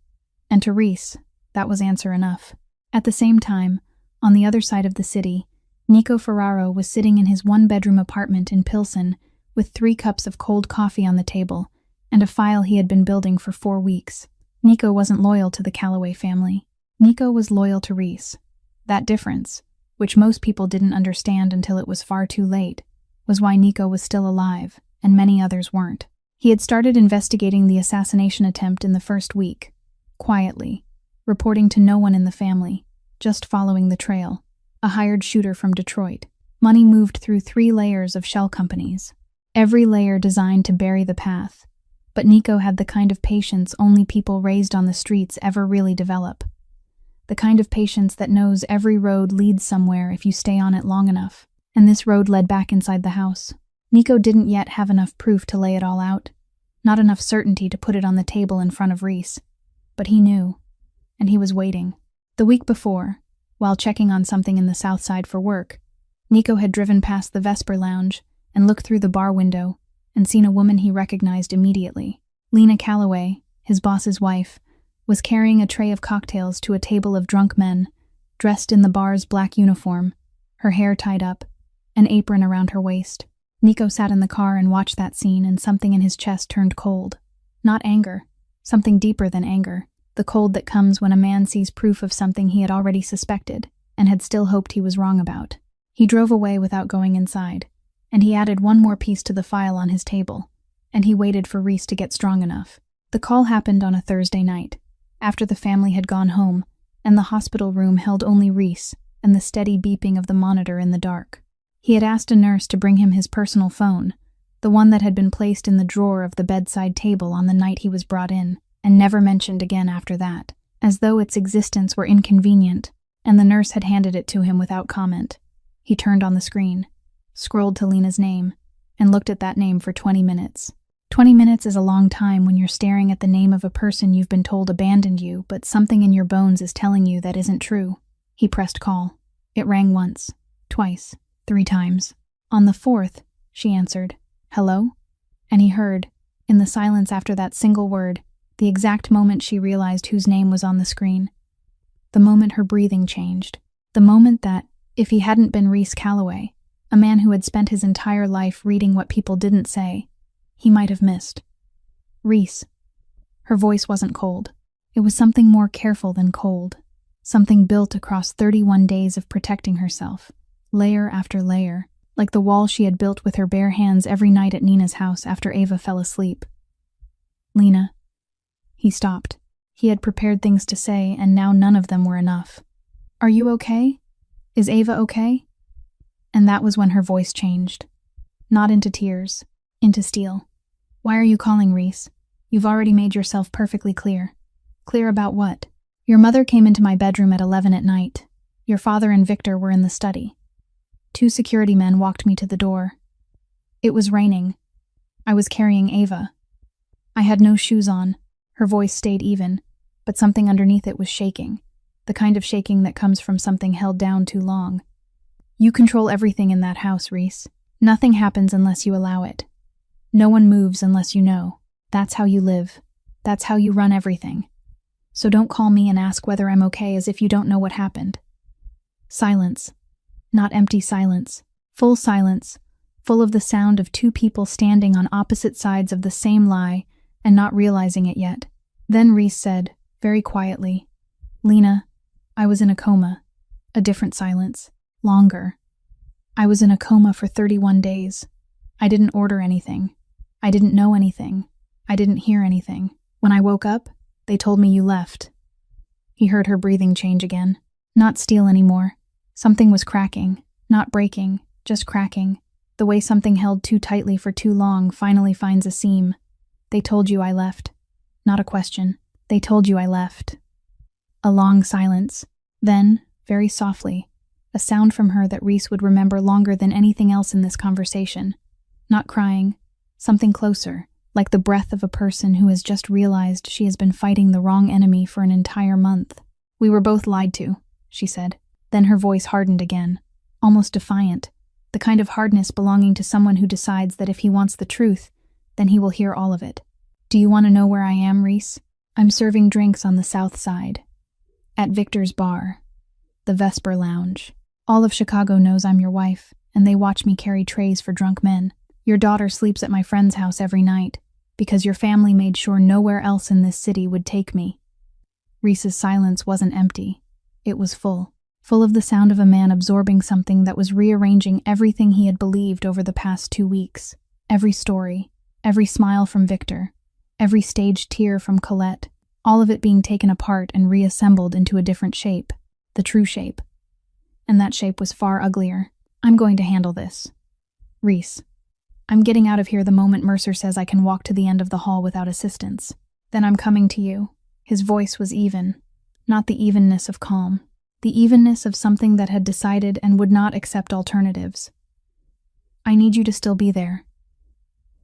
And to Reese, that was answer enough. At the same time, on the other side of the city, Nico Ferraro was sitting in his one-bedroom apartment in Pilsen with 3 cups of cold coffee on the table and a file he had been building for 4 weeks. Nico wasn't loyal to the Calloway family. Nico was loyal to Reese. That difference, which most people didn't understand until it was far too late, was why Nico was still alive, and many others weren't. He had started investigating the assassination attempt in the first week, quietly, reporting to no one in the family, just following the trail. A hired shooter from Detroit. Money moved through 3 layers of shell companies, every layer designed to bury the path. But Nico had the kind of patience only people raised on the streets ever really develop. The kind of patience that knows every road leads somewhere if you stay on it long enough. And this road led back inside the house. Nico didn't yet have enough proof to lay it all out, not enough certainty to put it on the table in front of Reese. But he knew, and he was waiting. The week before, while checking on something in the South Side for work, Nico had driven past the Vesper Lounge and looked through the bar window and seen a woman he recognized immediately. Lena Calloway, his boss's wife, was carrying a tray of cocktails to a table of drunk men, dressed in the bar's black uniform, her hair tied up, an apron around her waist. Nico sat in the car and watched that scene, and something in his chest turned cold. Not anger, something deeper than anger. The cold that comes when a man sees proof of something he had already suspected and had still hoped he was wrong about. He drove away without going inside, and he added one more piece to the file on his table, and he waited for Reese to get strong enough. The call happened on a Thursday night, after the family had gone home, and the hospital room held only Reese and the steady beeping of the monitor in the dark. He had asked a nurse to bring him his personal phone, the one that had been placed in the drawer of the bedside table on the night he was brought in, and never mentioned again after that, as though its existence were inconvenient, and the nurse had handed it to him without comment. He turned on the screen, scrolled to Lena's name, and looked at that name for 20 minutes. 20 minutes is a long time when you're staring at the name of a person you've been told abandoned you, but something in your bones is telling you that isn't true. He pressed call. It rang once, twice, 3 times. On the 4th, she answered, "Hello?" And he heard, in the silence after that single word, the exact moment she realized whose name was on the screen. The moment her breathing changed. The moment that, if he hadn't been Reese Calloway, a man who had spent his entire life reading what people didn't say, he might have missed. Reese. Her voice wasn't cold. It was something more careful than cold. Something built across 31 days of protecting herself, layer after layer, like the wall she had built with her bare hands every night at Nina's house after Ava fell asleep. "Lena." He stopped. He had prepared things to say, and now none of them were enough. "Are you okay? Is Ava okay?" And that was when her voice changed. Not into tears, into steel. "Why are you calling, Reese? You've already made yourself perfectly clear." "Clear about what?" "Your mother came into my bedroom at 11 at night. Your father and Victor were in the study. 2 security men walked me to the door. It was raining. I was carrying Ava. I had no shoes on." Her voice stayed even, but something underneath it was shaking, the kind of shaking that comes from something held down too long. "You control everything in that house, Reese. Nothing happens unless you allow it. No one moves unless you know. That's how you live. That's how you run everything. So don't call me and ask whether I'm okay as if you don't know what happened." Silence. Not empty silence. Full silence, full of the sound of 2 people standing on opposite sides of the same lie and not realizing it yet. Then Reese said, very quietly, "Lena, I was in a coma." A different silence. Longer. "I was in a coma for 31 days. I didn't order anything. I didn't know anything. I didn't hear anything. When I woke up, they told me you left." He heard her breathing change again. Not steel anymore. Something was cracking. Not breaking, just cracking. The way something held too tightly for too long finally finds a seam. "They told you I left." Not a question. "They told you I left." A long silence. Then, very softly, a sound from her that Reese would remember longer than anything else in this conversation. Not crying. Something closer, like the breath of a person who has just realized she has been fighting the wrong enemy for an entire month. We were both lied to, she said. Then her voice hardened again, almost defiant, the kind of hardness belonging to someone who decides that if he wants the truth, then he will hear all of it. Do you want to know where I am, Reese? I'm serving drinks on the south side. At Victor's bar. The Vesper Lounge. All of Chicago knows I'm your wife, and they watch me carry trays for drunk men. Your daughter sleeps at my friend's house every night, because your family made sure nowhere else in this city would take me. Reese's silence wasn't empty. It was full of the sound of a man absorbing something that was rearranging everything he had believed over the past 2 weeks. Every story, every smile from Victor, every staged tear from Colette, all of it being taken apart and reassembled into a different shape, the true shape. And that shape was far uglier. I'm going to handle this. Reese. I'm getting out of here the moment Mercer says I can walk to the end of the hall without assistance. Then I'm coming to you. His voice was even, not the evenness of calm, the evenness of something that had decided and would not accept alternatives. I need you to still be there.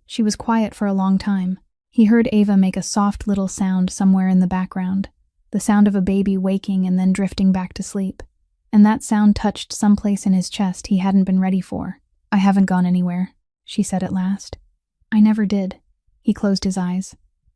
She was quiet for a long time. He heard Ava make a soft little sound somewhere in the background, the sound of a baby waking and then drifting back to sleep. And that sound touched someplace in his chest he hadn't been ready for. I haven't gone anywhere, she said at last. I never did. He closed his eyes.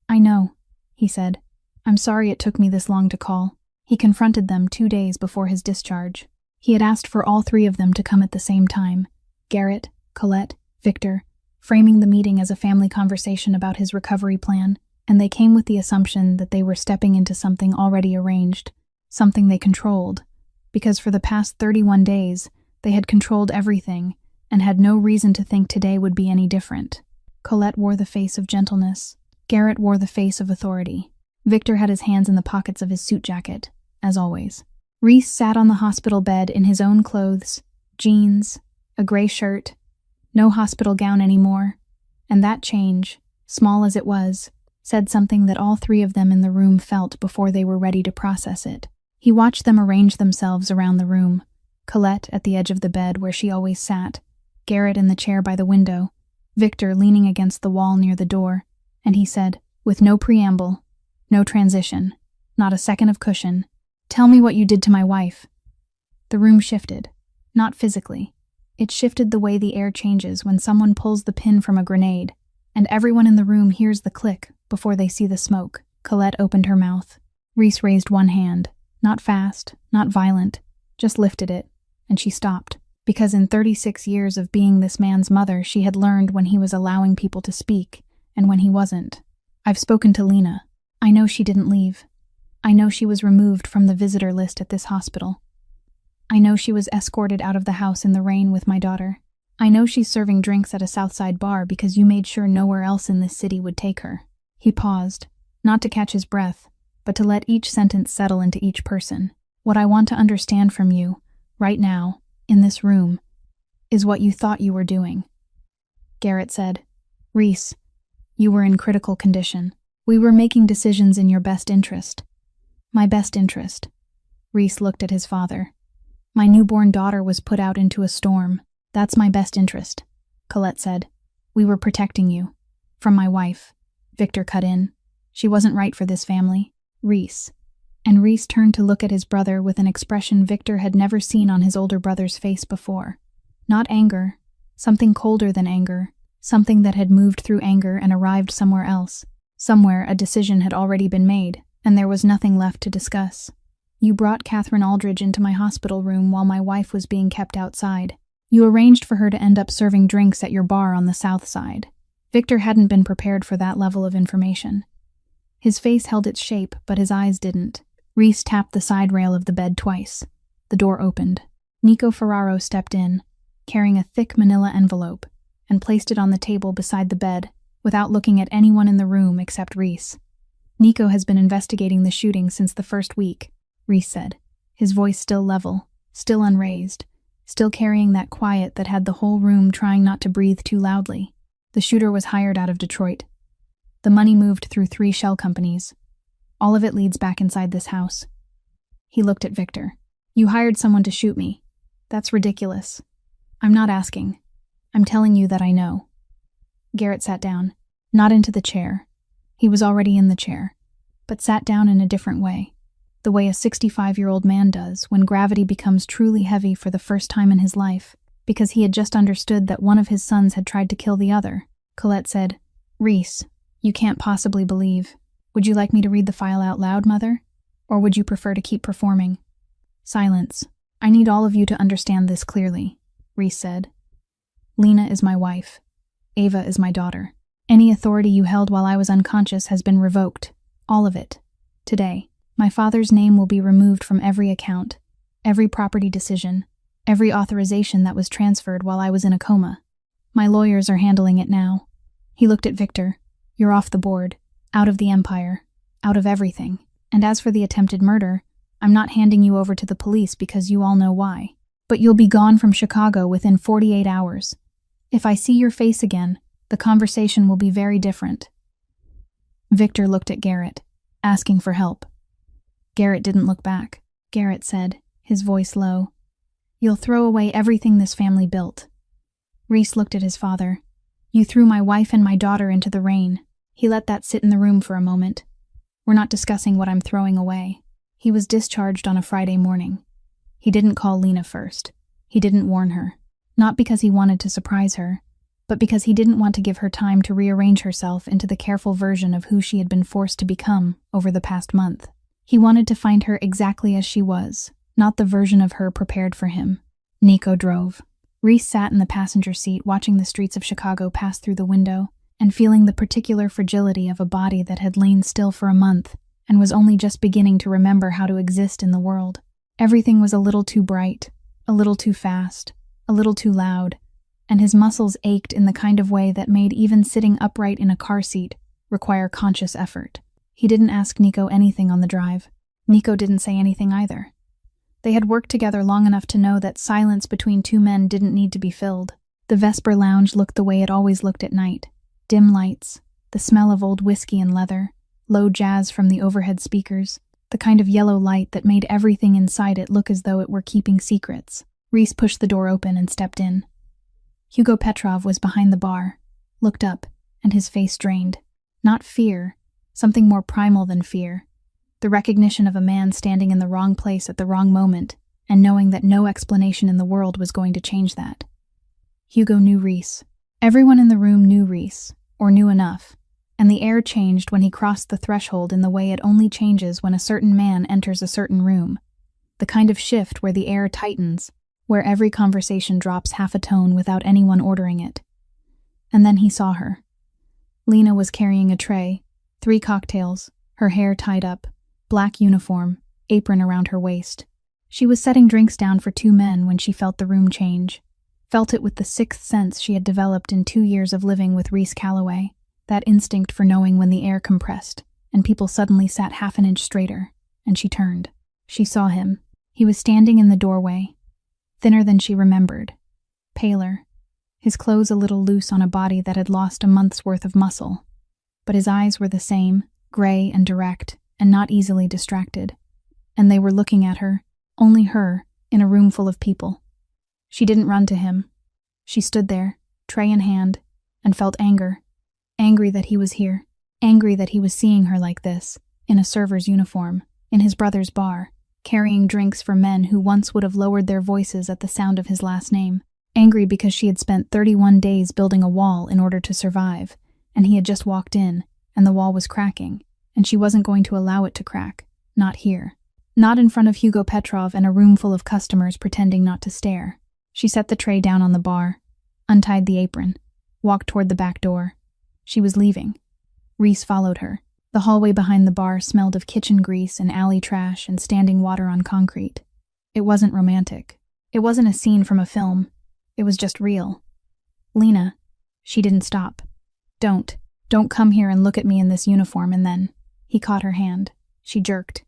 I know, he said. I'm sorry it took me this long to call. He confronted them 2 days before his discharge. He had asked for all 3 of them to come at the same time. Garrett, Colette, Victor, framing the meeting as a family conversation about his recovery plan, and they came with the assumption that they were stepping into something already arranged, something they controlled, because for the past 31 days, they had controlled everything and had no reason to think today would be any different. Colette wore the face of gentleness. Garrett wore the face of authority. Victor had his hands in the pockets of his suit jacket, as always. Reese sat on the hospital bed in his own clothes, jeans, a gray shirt, no hospital gown anymore, and that change, small as it was, said something that all 3 of them in the room felt before they were ready to process it. He watched them arrange themselves around the room, Colette at the edge of the bed where she always sat, Garrett in the chair by the window, Victor leaning against the wall near the door, and he said, with no preamble, no transition, not a second of cushion, "Tell me what you did to my wife." The room shifted, not physically. It shifted the way the air changes when someone pulls the pin from a grenade, and everyone in the room hears the click before they see the smoke. Colette opened her mouth. Reese raised one hand, not fast, not violent, just lifted it, and she stopped, because in 36 years of being this man's mother, she had learned when he was allowing people to speak, and when he wasn't. I've spoken to Lena. I know she didn't leave. I know she was removed from the visitor list at this hospital. I know she was escorted out of the house in the rain with my daughter. I know she's serving drinks at a Southside bar because you made sure nowhere else in this city would take her. He paused, not to catch his breath, but to let each sentence settle into each person. What I want to understand from you, right now, in this room, is what you thought you were doing. Garrett said, Reese, you were in critical condition. We were making decisions in your best interest. My best interest. Reese looked at his father. My newborn daughter was put out into a storm. That's my best interest, Colette said. We were protecting you. From my wife. Victor cut in. She wasn't right for this family. Reese. And Reese turned to look at his brother with an expression Victor had never seen on his older brother's face before. Not anger. Something colder than anger. Something that had moved through anger and arrived somewhere else. Somewhere a decision had already been made, and there was nothing left to discuss. You brought Catherine Aldridge into my hospital room while my wife was being kept outside. You arranged for her to end up serving drinks at your bar on the south side. Victor hadn't been prepared for that level of information. His face held its shape, but his eyes didn't. Reese tapped the side rail of the bed twice. The door opened. Nico Ferraro stepped in, carrying a thick manila envelope, and placed it on the table beside the bed, without looking at anyone in the room except Reese. Nico has been investigating the shooting since the first week, Reese said, his voice still level, still unraised, still carrying that quiet that had the whole room trying not to breathe too loudly. The shooter was hired out of Detroit. The money moved through 3 shell companies. All of it leads back inside this house. He looked at Victor. You hired someone to shoot me. That's ridiculous. I'm not asking. I'm telling you that I know. Garrett sat down, not into the chair. He was already in the chair, but sat down in a different way. the way a 65-year-old man does when gravity becomes truly heavy for the first time in his life, because he had just understood that one of his sons had tried to kill the other. Colette said, "Reese, you can't possibly believe. Would you like me to read the file out loud, Mother? Or would you prefer to keep performing?" "Silence. I need all of you to understand this clearly," Reese said. "Lena is my wife. Ava is my daughter. Any authority you held while I was unconscious has been revoked. All of it. Today, my father's name will be removed from every account, every property decision, every authorization that was transferred while I was in a coma. My lawyers are handling it now." He looked at Victor. "You're off the board, out of the empire, out of everything. And as for the attempted murder, I'm not handing you over to the police because you all know why. But you'll be gone from Chicago within 48 hours. If I see your face again, the conversation will be very different." Victor looked at Garrett, asking for help. Garrett didn't look back. Garrett said, his voice low, "You'll throw away everything this family built." Reese looked at his father. "You threw my wife and my daughter into the rain." He let that sit in the room for a moment. "We're not discussing what I'm throwing away." He was discharged on a Friday morning. He didn't call Lena first. He didn't warn her. Not because he wanted to surprise her, but because he didn't want to give her time to rearrange herself into the careful version of who she had been forced to become over the past month. He wanted to find her exactly as she was, not the version of her prepared for him. Nico drove. Reese sat in the passenger seat watching the streets of Chicago pass through the window and feeling the particular fragility of a body that had lain still for a month and was only just beginning to remember how to exist in the world. Everything was a little too bright, a little too fast, a little too loud, and his muscles ached in the kind of way that made even sitting upright in a car seat require conscious effort. He didn't ask Nico anything on the drive. Nico didn't say anything either. They had worked together long enough to know that silence between two men didn't need to be filled. The Vesper Lounge looked the way it always looked at night. Dim lights, the smell of old whiskey and leather, low jazz from the overhead speakers, the kind of yellow light that made everything inside it look as though it were keeping secrets. Reese pushed the door open and stepped in. Hugo Petrov was behind the bar, looked up, and his face drained. Not fear, something more primal than fear. The recognition of a man standing in the wrong place at the wrong moment, and knowing that no explanation in the world was going to change that. Hugo knew Reese. Everyone in the room knew Reese, or knew enough, and the air changed when he crossed the threshold in the way it only changes when a certain man enters a certain room. The kind of shift where the air tightens, where every conversation drops half a tone without anyone ordering it. And then he saw her. Lena was carrying a tray, 3 cocktails, her hair tied up, black uniform, apron around her waist. She was setting drinks down for 2 men when she felt the room change. Felt it with the 6th sense she had developed in 2 years of living with Reese Calloway, that instinct for knowing when the air compressed, and people suddenly sat half an inch straighter, and she turned. She saw him. He was standing in the doorway, thinner than she remembered, paler, his clothes a little loose on a body that had lost a month's worth of muscle. But his eyes were the same, gray and direct, and not easily distracted. And they were looking at her, only her, in a room full of people. She didn't run to him. She stood there, tray in hand, and felt anger. Angry that he was here. Angry that he was seeing her like this, in a server's uniform, in his brother's bar, carrying drinks for men who once would have lowered their voices at the sound of his last name. Angry because she had spent 31 days building a wall in order to survive, and he had just walked in, and the wall was cracking, and she wasn't going to allow it to crack. Not here. Not in front of Hugo Petrov and a room full of customers pretending not to stare. She set the tray down on the bar, untied the apron, walked toward the back door. She was leaving. Reese followed her. The hallway behind the bar smelled of kitchen grease and alley trash and standing water on concrete. It wasn't romantic. It wasn't a scene from a film. It was just real. "Lena." She didn't stop. Don't come here and look at me in this uniform and then." He caught her hand. She jerked.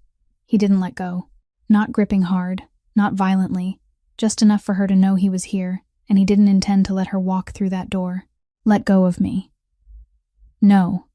He didn't let go. Not gripping hard, not violently, just enough for her to know he was here, and he didn't intend to let her walk through that door. "Let go of me." "No."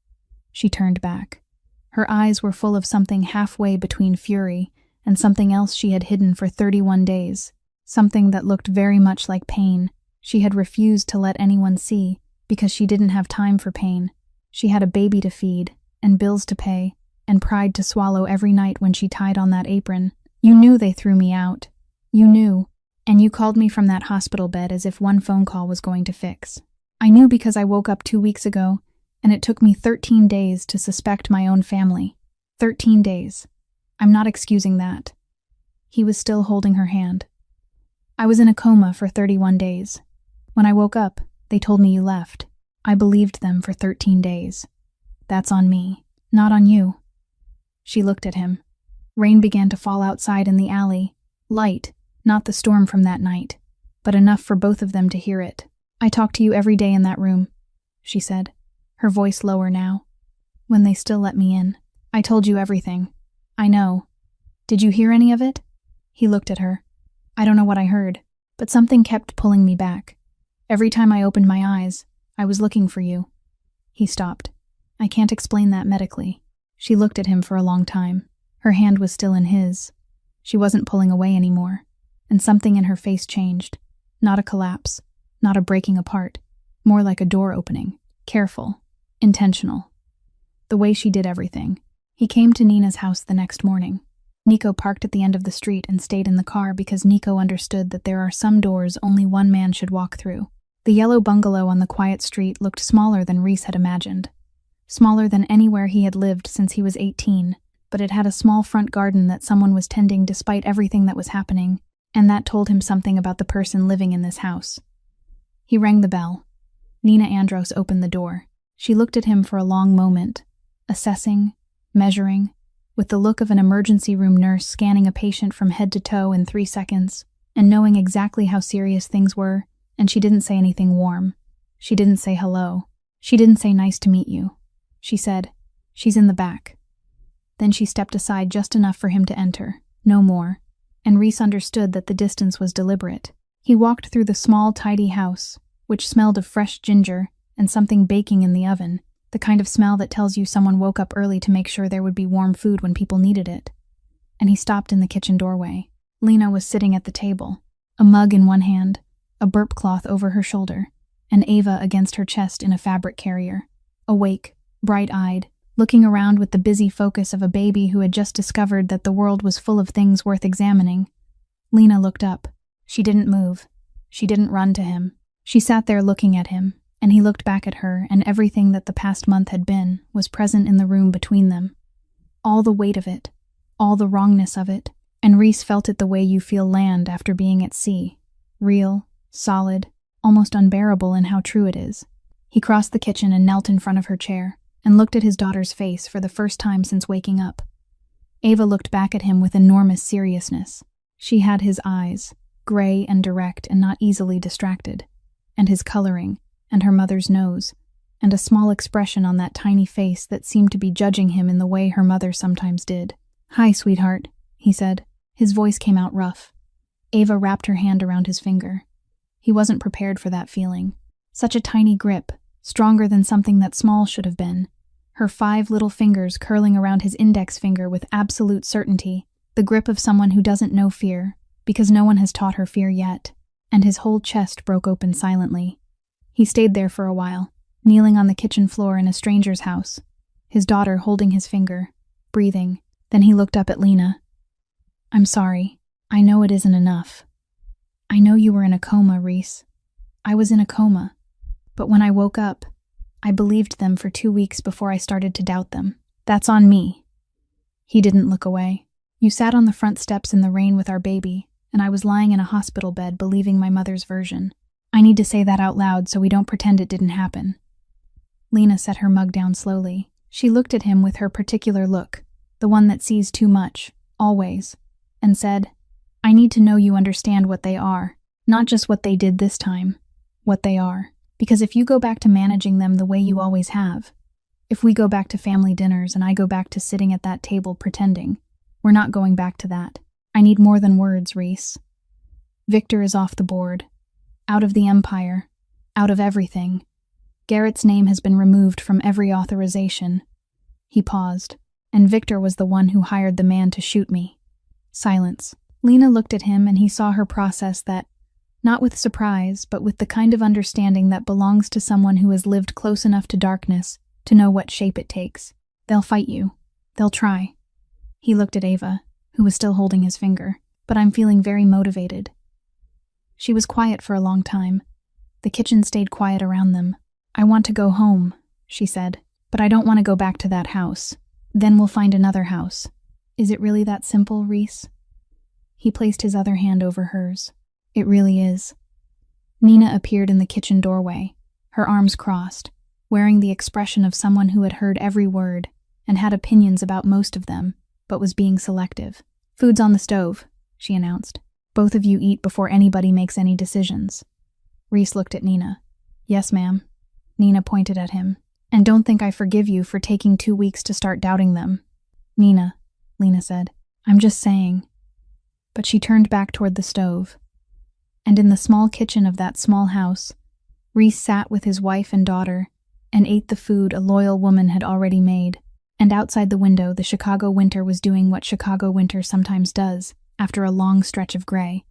She turned back. Her eyes were full of something halfway between fury and something else she had hidden for 31 days, something that looked very much like pain. She had refused to let anyone see because she didn't have time for pain. She had a baby to feed and bills to pay and pride to swallow every night when she tied on that apron. You knew they threw me out. You knew. And you called me from that hospital bed as if one phone call was going to fix. I knew because I woke up 2 weeks ago, and it took me 13 days to suspect my own family. 13 days. I'm not excusing that. He was still holding her hand. I was in a coma for 31 days. When I woke up, they told me you left. I believed them for 13 days. That's on me, not on you. She looked at him. Rain began to fall outside in the alley. Light, not the storm from that night, but enough for both of them to hear it. I talk to you every day in that room, she said, her voice lower now. When they still let me in. I told you everything. I know. Did you hear any of it? He looked at her. I don't know what I heard, but something kept pulling me back. Every time I opened my eyes, I was looking for you. He stopped. I can't explain that medically. She looked at him for a long time. Her hand was still in his. She wasn't pulling away anymore, and something in her face changed. Not a collapse, not a breaking apart, more like a door opening, careful, intentional. The way she did everything. He came to Nina's house the next morning. Nico parked at the end of the street and stayed in the car because Nico understood that there are some doors only one man should walk through. The yellow bungalow on the quiet street looked smaller than Reese had imagined. Smaller than anywhere he had lived since he was 18, but it had a small front garden that someone was tending despite everything that was happening, and that told him something about the person living in this house. He rang the bell. Nina Andros opened the door. She looked at him for a long moment, assessing, measuring, with the look of an emergency room nurse scanning a patient from head to toe in 3 seconds, and knowing exactly how serious things were, and she didn't say anything warm. She didn't say hello. She didn't say nice to meet you. She said, she's in the back. Then she stepped aside just enough for him to enter, no more, and Reese understood that the distance was deliberate. He walked through the small, tidy house, which smelled of fresh ginger and something baking in the oven, the kind of smell that tells you someone woke up early to make sure there would be warm food when people needed it. And he stopped in the kitchen doorway. Lena was sitting at the table, a mug in one hand, a burp cloth over her shoulder, and Ava against her chest in a fabric carrier, awake, bright-eyed, looking around with the busy focus of a baby who had just discovered that the world was full of things worth examining. Lena looked up. She didn't move. She didn't run to him. She sat there looking at him, and he looked back at her, and everything that the past month had been was present in the room between them. All the weight of it, all the wrongness of it, and Reese felt it the way you feel land after being at sea. Real, solid, almost unbearable in how true it is. He crossed the kitchen and knelt in front of her chair, and looked at his daughter's face for the first time since waking up. Ava looked back at him with enormous seriousness. She had his eyes, gray and direct and not easily distracted, and his coloring, and her mother's nose, and a small expression on that tiny face that seemed to be judging him in the way her mother sometimes did. "Hi, sweetheart," he said. His voice came out rough. Ava wrapped her hand around his finger. He wasn't prepared for that feeling. Such a tiny grip, stronger than something that small should have been. Her 5 little fingers curling around his index finger with absolute certainty, the grip of someone who doesn't know fear, because no one has taught her fear yet, and his whole chest broke open silently. He stayed there for a while, kneeling on the kitchen floor in a stranger's house, his daughter holding his finger, breathing. Then he looked up at Lena. "I'm sorry. I know it isn't enough. I know you were in a coma, Reese. I was in a coma. But when I woke up, I believed them for 2 weeks before I started to doubt them. That's on me." He didn't look away. "You sat on the front steps in the rain with our baby, and I was lying in a hospital bed believing my mother's version. I need to say that out loud so we don't pretend it didn't happen." Lena set her mug down slowly. She looked at him with her particular look, the one that sees too much, always, and said, "I need to know you understand what they are, not just what they did this time, what they are. Because if you go back to managing them the way you always have, if we go back to family dinners and I go back to sitting at that table pretending, we're not going back to that. I need more than words, Reese. Victor is off the board, out of the empire, out of everything. Garrett's name has been removed from every authorization." He paused, "and Victor was the one who hired the man to shoot me." Silence. Lena looked at him and he saw her process that, not with surprise, but with the kind of understanding that belongs to someone who has lived close enough to darkness to know what shape it takes. "They'll fight you. They'll try. He looked at Ava, who was still holding his finger. But I'm feeling very motivated. She was quiet for a long time. The kitchen stayed quiet around them. I want to go home, she said, but I don't want to go back to that house. Then we'll find another house. Is it really that simple, Reese? He placed his other hand over hers. It really is. Nina appeared in the kitchen doorway, her arms crossed, wearing the expression of someone who had heard every word and had opinions about most of them, but was being selective. Food's on the stove, she announced. Both of you eat before anybody makes any decisions. Reese looked at Nina. Yes, ma'am. Nina pointed at him. And don't think I forgive you for taking 2 weeks to start doubting them. Nina, Lena said. I'm just saying. But she turned back toward the stove. And in the small kitchen of that small house, Reese sat with his wife and daughter and ate the food a loyal woman had already made. And outside the window, the Chicago winter was doing what Chicago winter sometimes does after a long stretch of gray,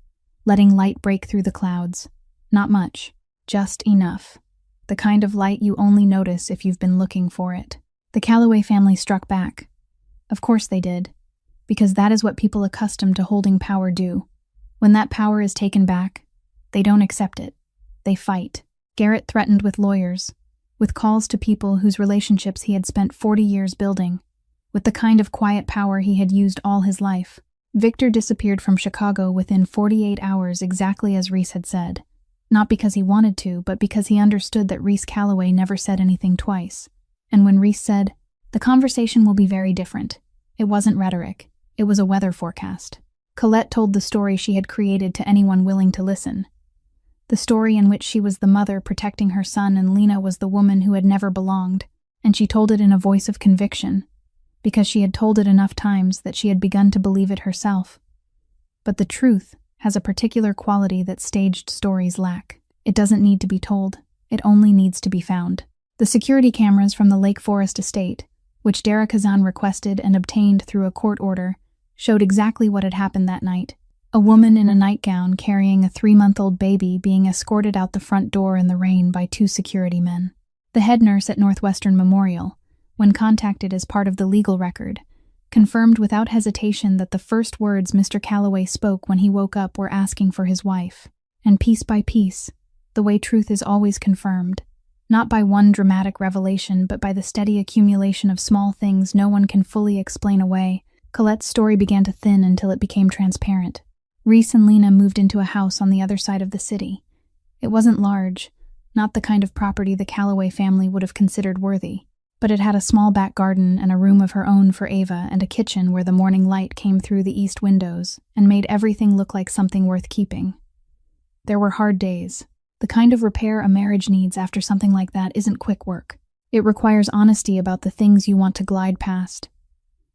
letting light break through the clouds. Not much, just enough. The kind of light you only notice if you've been looking for it. The Calloway family struck back. Of course they did, because that is what people accustomed to holding power do. When that power is taken back, they don't accept it. They fight. Garrett threatened with lawyers, with calls to people whose relationships he had spent 40 years building, with the kind of quiet power he had used all his life. Victor disappeared from Chicago within 48 hours exactly as Reese had said. Not because he wanted to, but because he understood that Reese Calloway never said anything twice. And when Reese said, "The conversation will be very different," it wasn't rhetoric, it was a weather forecast. Colette told the story she had created to anyone willing to listen. The story in which she was the mother protecting her son and Lena was the woman who had never belonged, and she told it in a voice of conviction, because she had told it enough times that she had begun to believe it herself. But the truth has a particular quality that staged stories lack. It doesn't need to be told, it only needs to be found. The security cameras from the Lake Forest estate, which Dara Kazan requested and obtained through a court order, showed exactly what had happened that night. A woman in a nightgown carrying a 3-month-old baby being escorted out the front door in the rain by 2 security men. The head nurse at Northwestern Memorial, when contacted as part of the legal record, confirmed without hesitation that the first words Mr. Calloway spoke when he woke up were asking for his wife. And piece by piece, the way truth is always confirmed, not by one dramatic revelation but by the steady accumulation of small things no one can fully explain away, Colette's story began to thin until it became transparent. Reese and Lena moved into a house on the other side of the city. It wasn't large, not the kind of property the Calloway family would have considered worthy, but it had a small back garden and a room of her own for Ava and a kitchen where the morning light came through the east windows and made everything look like something worth keeping. There were hard days. The kind of repair a marriage needs after something like that isn't quick work. It requires honesty about the things you want to glide past.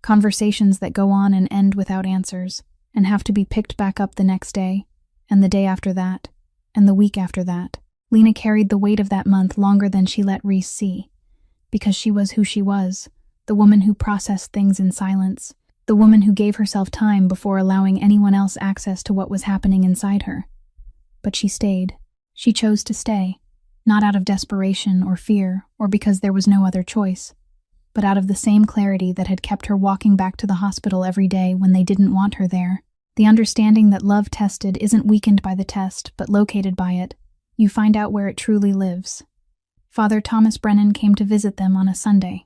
Conversations that go on and end without answers, and have to be picked back up the next day, and the day after that, and the week after that. Lena carried the weight of that month longer than she let Reese see, because she was who she was, the woman who processed things in silence, the woman who gave herself time before allowing anyone else access to what was happening inside her. But she stayed. She chose to stay, not out of desperation or fear or because there was no other choice, but out of the same clarity that had kept her walking back to the hospital every day when they didn't want her there. The understanding that love tested isn't weakened by the test, but located by it. You find out where it truly lives. Father Thomas Brennan came to visit them on a Sunday,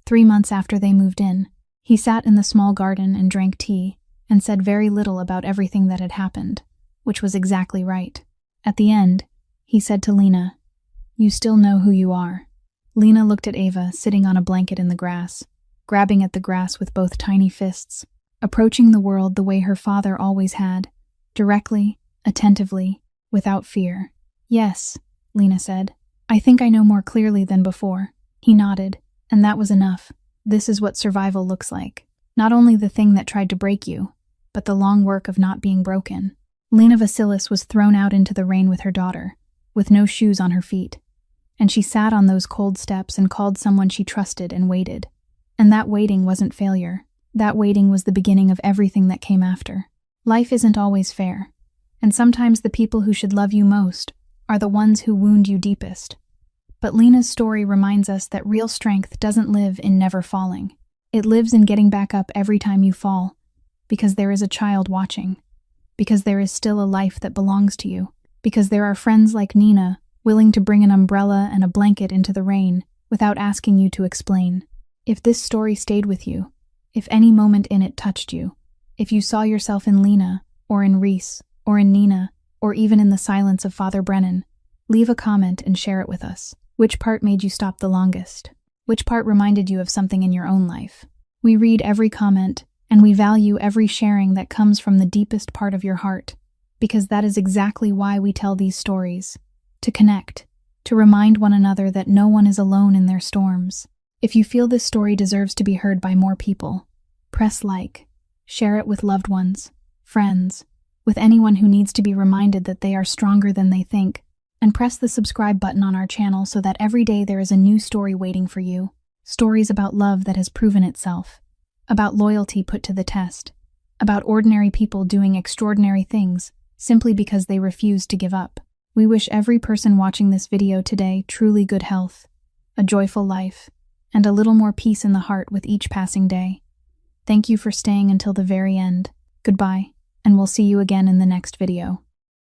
3 months after they moved in. He sat in the small garden and drank tea, and said very little about everything that had happened, which was exactly right. At the end, he said to Lena, "You still know who you are." Lena looked at Ava sitting on a blanket in the grass, grabbing at the grass with both tiny fists, approaching the world the way her father always had, directly, attentively, without fear. "Yes," Lena said. "I think I know more clearly than before." He nodded, and that was enough. This is what survival looks like. Not only the thing that tried to break you, but the long work of not being broken. Lena Vasilis was thrown out into the rain with her daughter, with no shoes on her feet, and she sat on those cold steps and called someone she trusted and waited. And that waiting wasn't failure. That waiting was the beginning of everything that came after. Life isn't always fair, and sometimes the people who should love you most are the ones who wound you deepest. But Lena's story reminds us that real strength doesn't live in never falling. It lives in getting back up every time you fall, because there is a child watching, because there is still a life that belongs to you, because there are friends like Nina willing to bring an umbrella and a blanket into the rain without asking you to explain. If this story stayed with you, if any moment in it touched you, if you saw yourself in Lena, or in Reese, or in Nina, or even in the silence of Father Brennan, leave a comment and share it with us. Which part made you stop the longest? Which part reminded you of something in your own life? We read every comment, and we value every sharing that comes from the deepest part of your heart, because that is exactly why we tell these stories. To connect, to remind one another that no one is alone in their storms. If you feel this story deserves to be heard by more people, press like, share it with loved ones, friends, with anyone who needs to be reminded that they are stronger than they think, and press the subscribe button on our channel so that every day there is a new story waiting for you. Stories about love that has proven itself, about loyalty put to the test, about ordinary people doing extraordinary things simply because they refuse to give up. We wish every person watching this video today truly good health, a joyful life, and a little more peace in the heart with each passing day. Thank you for staying until the very end. Goodbye, and we'll see you again in the next video.